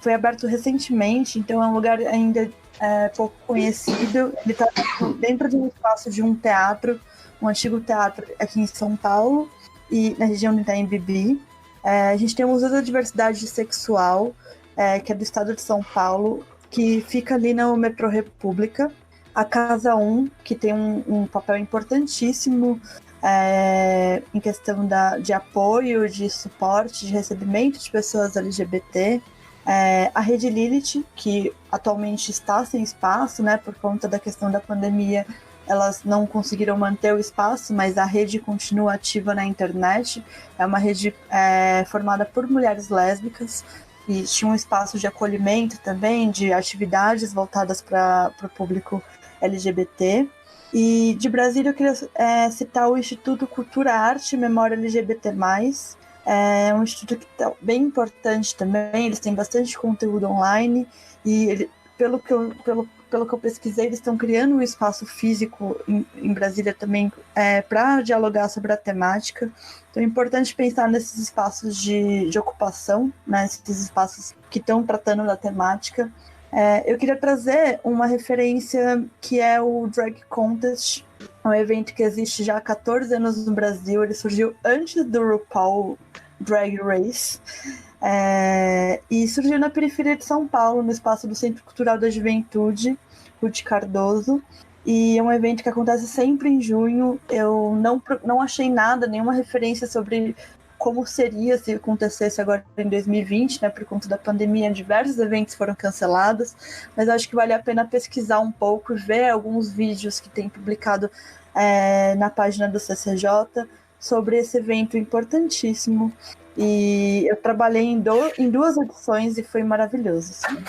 Foi aberto recentemente, então é um lugar ainda pouco conhecido. Ele está dentro de um espaço de um teatro, um antigo teatro aqui em São Paulo, e na região do Itaim Bibi. A gente tem o Museu da Diversidade Sexual, que é do estado de São Paulo, que fica ali no Metrô República. A Casa 1, que tem um papel importantíssimo em questão de apoio, de suporte, de recebimento de pessoas LGBT. A Rede Lilith, que atualmente está sem espaço, né, por conta da questão da pandemia, elas não conseguiram manter o espaço, mas a rede continua ativa na internet. É uma rede formada por mulheres lésbicas, e tinha um espaço de acolhimento também, de atividades voltadas para o público LGBT. E de Brasília eu queria citar o Instituto Cultura, Arte e Memória LGBT+. É um instituto que tá bem importante também, eles têm bastante conteúdo online e pelo que eu pesquisei, eles estão criando um espaço físico em Brasília também para dialogar sobre a temática. Então é importante pensar nesses espaços de ocupação, né, esses espaços que estão tratando da temática. Eu queria trazer uma referência que é o Drag Contest, um evento que existe já há 14 anos no Brasil. Ele surgiu antes do RuPaul Drag Race e surgiu na periferia de São Paulo, no espaço do Centro Cultural da Juventude, Ruth Cardoso. E é um evento que acontece sempre em junho. Eu não achei nada, nenhuma referência sobre como seria se acontecesse agora em 2020, né, por conta da pandemia, diversos eventos foram cancelados, mas acho que vale a pena pesquisar um pouco e ver alguns vídeos que tem publicado na página do CCJ sobre esse evento importantíssimo. E eu trabalhei em 2 edições e foi maravilhoso. Assim.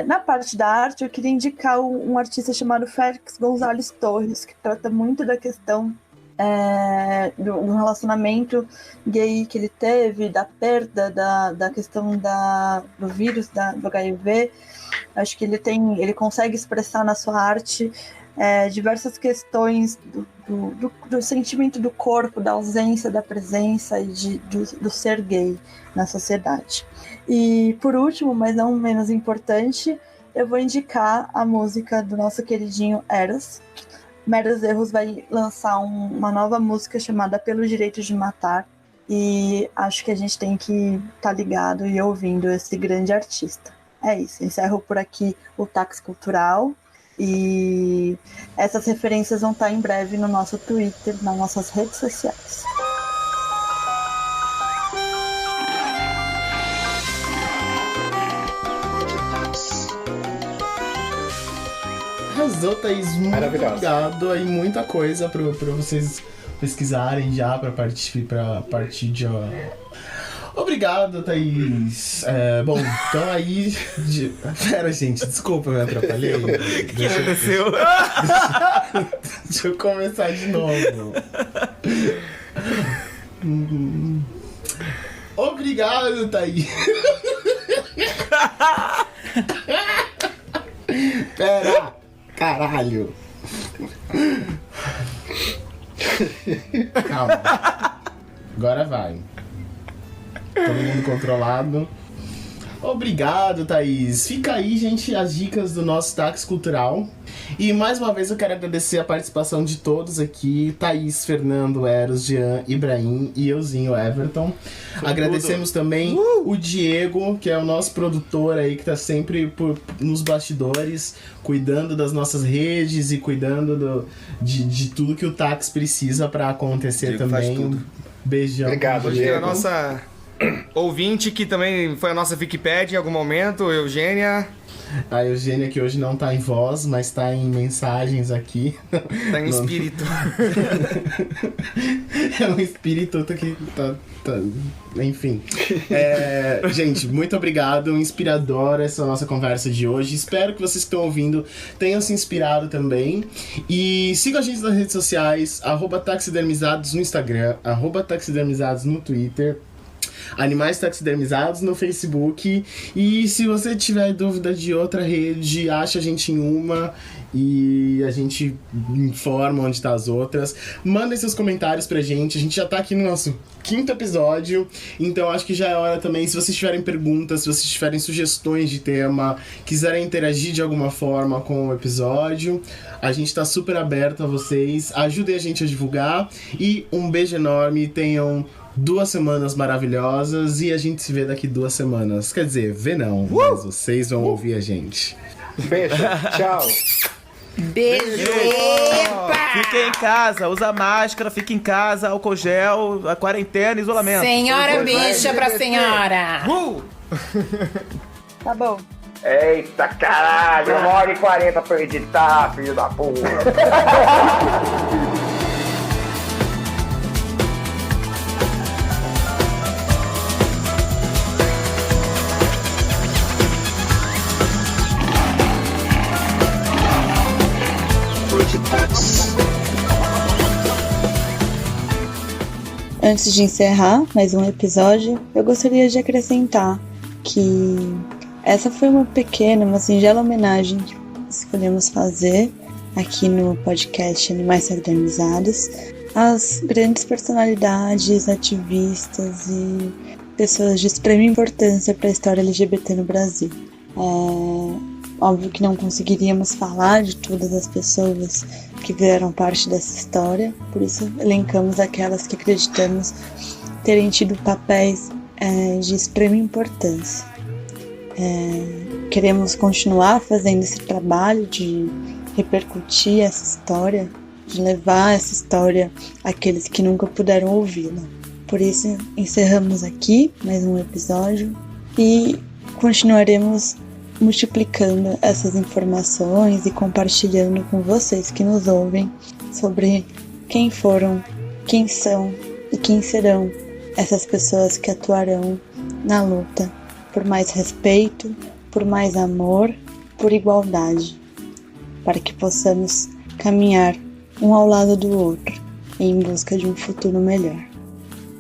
Na parte da arte, eu queria indicar um artista chamado Félix Gonzalez Torres, que trata muito da questão do relacionamento gay que ele teve, da perda, da questão do vírus, do HIV. Acho que ele consegue expressar na sua arte diversas questões do sentimento do corpo, da ausência, da presença e do ser gay na sociedade. E por último, mas não menos importante, eu vou indicar a música do nosso queridinho Eros. Meros Erros vai lançar uma nova música chamada Pelo Direito de Matar, e acho que a gente tem que estar ligado e ouvindo esse grande artista. É isso, encerro por aqui o Táxi Cultural, e essas referências vão estar em breve no nosso Twitter, nas nossas redes sociais. Arrasou, Thaís. Muito obrigado. Aí muita coisa pra vocês pesquisarem já, pra partir de... Obrigado, Thaís. Bom, então aí... Pera, gente, desculpa, me atrapalhei. O que aconteceu? Deixa eu começar de novo. Obrigado, Thaís. Pera, caralho. Calma. Agora vai. Todo mundo controlado. Obrigado, Thaís. Fica aí, gente, as dicas do nosso Táxi Cultural. E mais uma vez eu quero agradecer a participação de todos aqui. Thaís, Fernando, Eros, Jean, Ibrahim e euzinho, Everton. Agradecemos também o Diego, que é o nosso produtor aí, que tá sempre nos bastidores, cuidando das nossas redes e cuidando de tudo que o Táxi precisa pra acontecer. Diego também. Faz tudo. Beijão. Obrigado, Diego. Diego. A nossa ouvinte, que também foi a nossa Wikipedia em algum momento, Eugênia. A Eugênia, que hoje não tá em voz, mas tá em mensagens aqui. Tá em espírito. É um espírito que tá... Enfim. Gente, muito obrigado. Inspiradora essa nossa conversa de hoje. Espero que vocês que estão ouvindo tenham se inspirado também. E sigam a gente nas redes sociais, @taxidermizados no Instagram, @taxidermizados no Twitter, Animais Taxidermizados no Facebook. E se você tiver dúvida de outra rede, acha a gente em uma e a gente informa onde tá as outras. Mandem seus comentários pra gente. A gente já tá aqui no nosso 5º episódio, então acho que já é hora também, se vocês tiverem perguntas, se vocês tiverem sugestões de tema, quiserem interagir de alguma forma com o episódio, a gente tá super aberto a vocês. Ajudem a gente a divulgar e um beijo enorme. Tenham 2 semanas maravilhosas e a gente se vê daqui 2 semanas. Quer dizer, vê não, mas vocês vão ouvir a gente. Beijo, tchau. Beijo! Fique em casa, usa máscara, fique em casa, álcool gel, a quarentena, isolamento. Senhora bicha pra senhora! Tá bom. Eita caralho, 1h40 pra eu editar, filho da porra. Antes de encerrar mais um episódio, eu gostaria de acrescentar que essa foi uma singela homenagem que escolhemos fazer aqui no podcast Animais Taxidermizados às grandes personalidades, ativistas e pessoas de extrema importância para a história LGBT no Brasil. Óbvio que não conseguiríamos falar de todas as pessoas que fizeram parte dessa história, por isso elencamos aquelas que acreditamos terem tido papéis de extrema importância. Queremos continuar fazendo esse trabalho de repercutir essa história, de levar essa história àqueles que nunca puderam ouvi-la. Por isso, encerramos aqui mais um episódio e continuaremos multiplicando essas informações e compartilhando com vocês que nos ouvem sobre quem foram, quem são e quem serão essas pessoas que atuarão na luta por mais respeito, por mais amor, por igualdade, para que possamos caminhar um ao lado do outro em busca de um futuro melhor.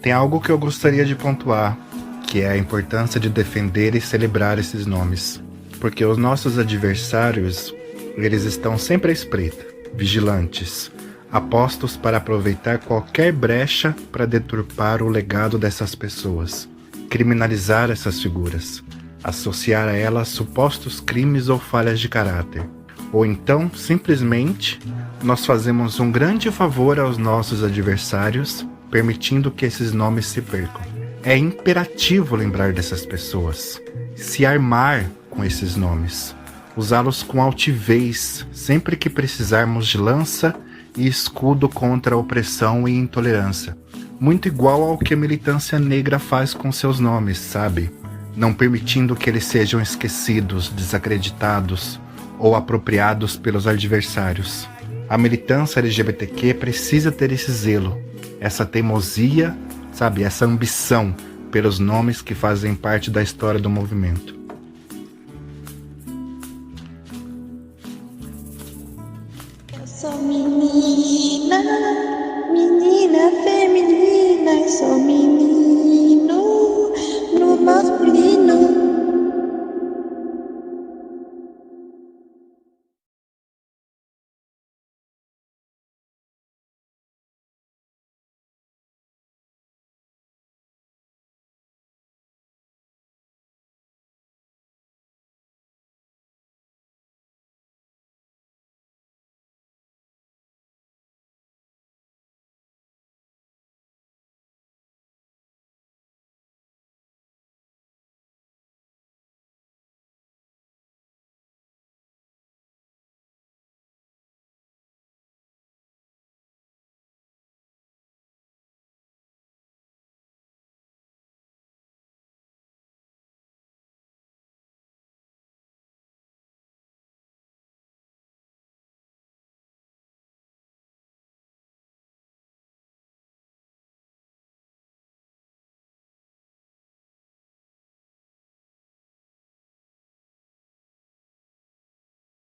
Tem algo que eu gostaria de pontuar, que é a importância de defender e celebrar esses nomes. Porque os nossos adversários, eles estão sempre à espreita, vigilantes, apostos para aproveitar qualquer brecha para deturpar o legado dessas pessoas, criminalizar essas figuras, associar a elas supostos crimes ou falhas de caráter. Ou então, simplesmente, nós fazemos um grande favor aos nossos adversários, permitindo que esses nomes se percam. É imperativo lembrar dessas pessoas, se armar com esses nomes, usá-los com altivez sempre que precisarmos de lança e escudo contra a opressão e intolerância. Muito igual ao que a militância negra faz com seus nomes, sabe? Não permitindo que eles sejam esquecidos, desacreditados ou apropriados pelos adversários. A militância LGBTQ precisa ter esse zelo, essa teimosia, sabe? Essa ambição pelos nomes que fazem parte da história do movimento. Sou menina, menina feminina, sou menina.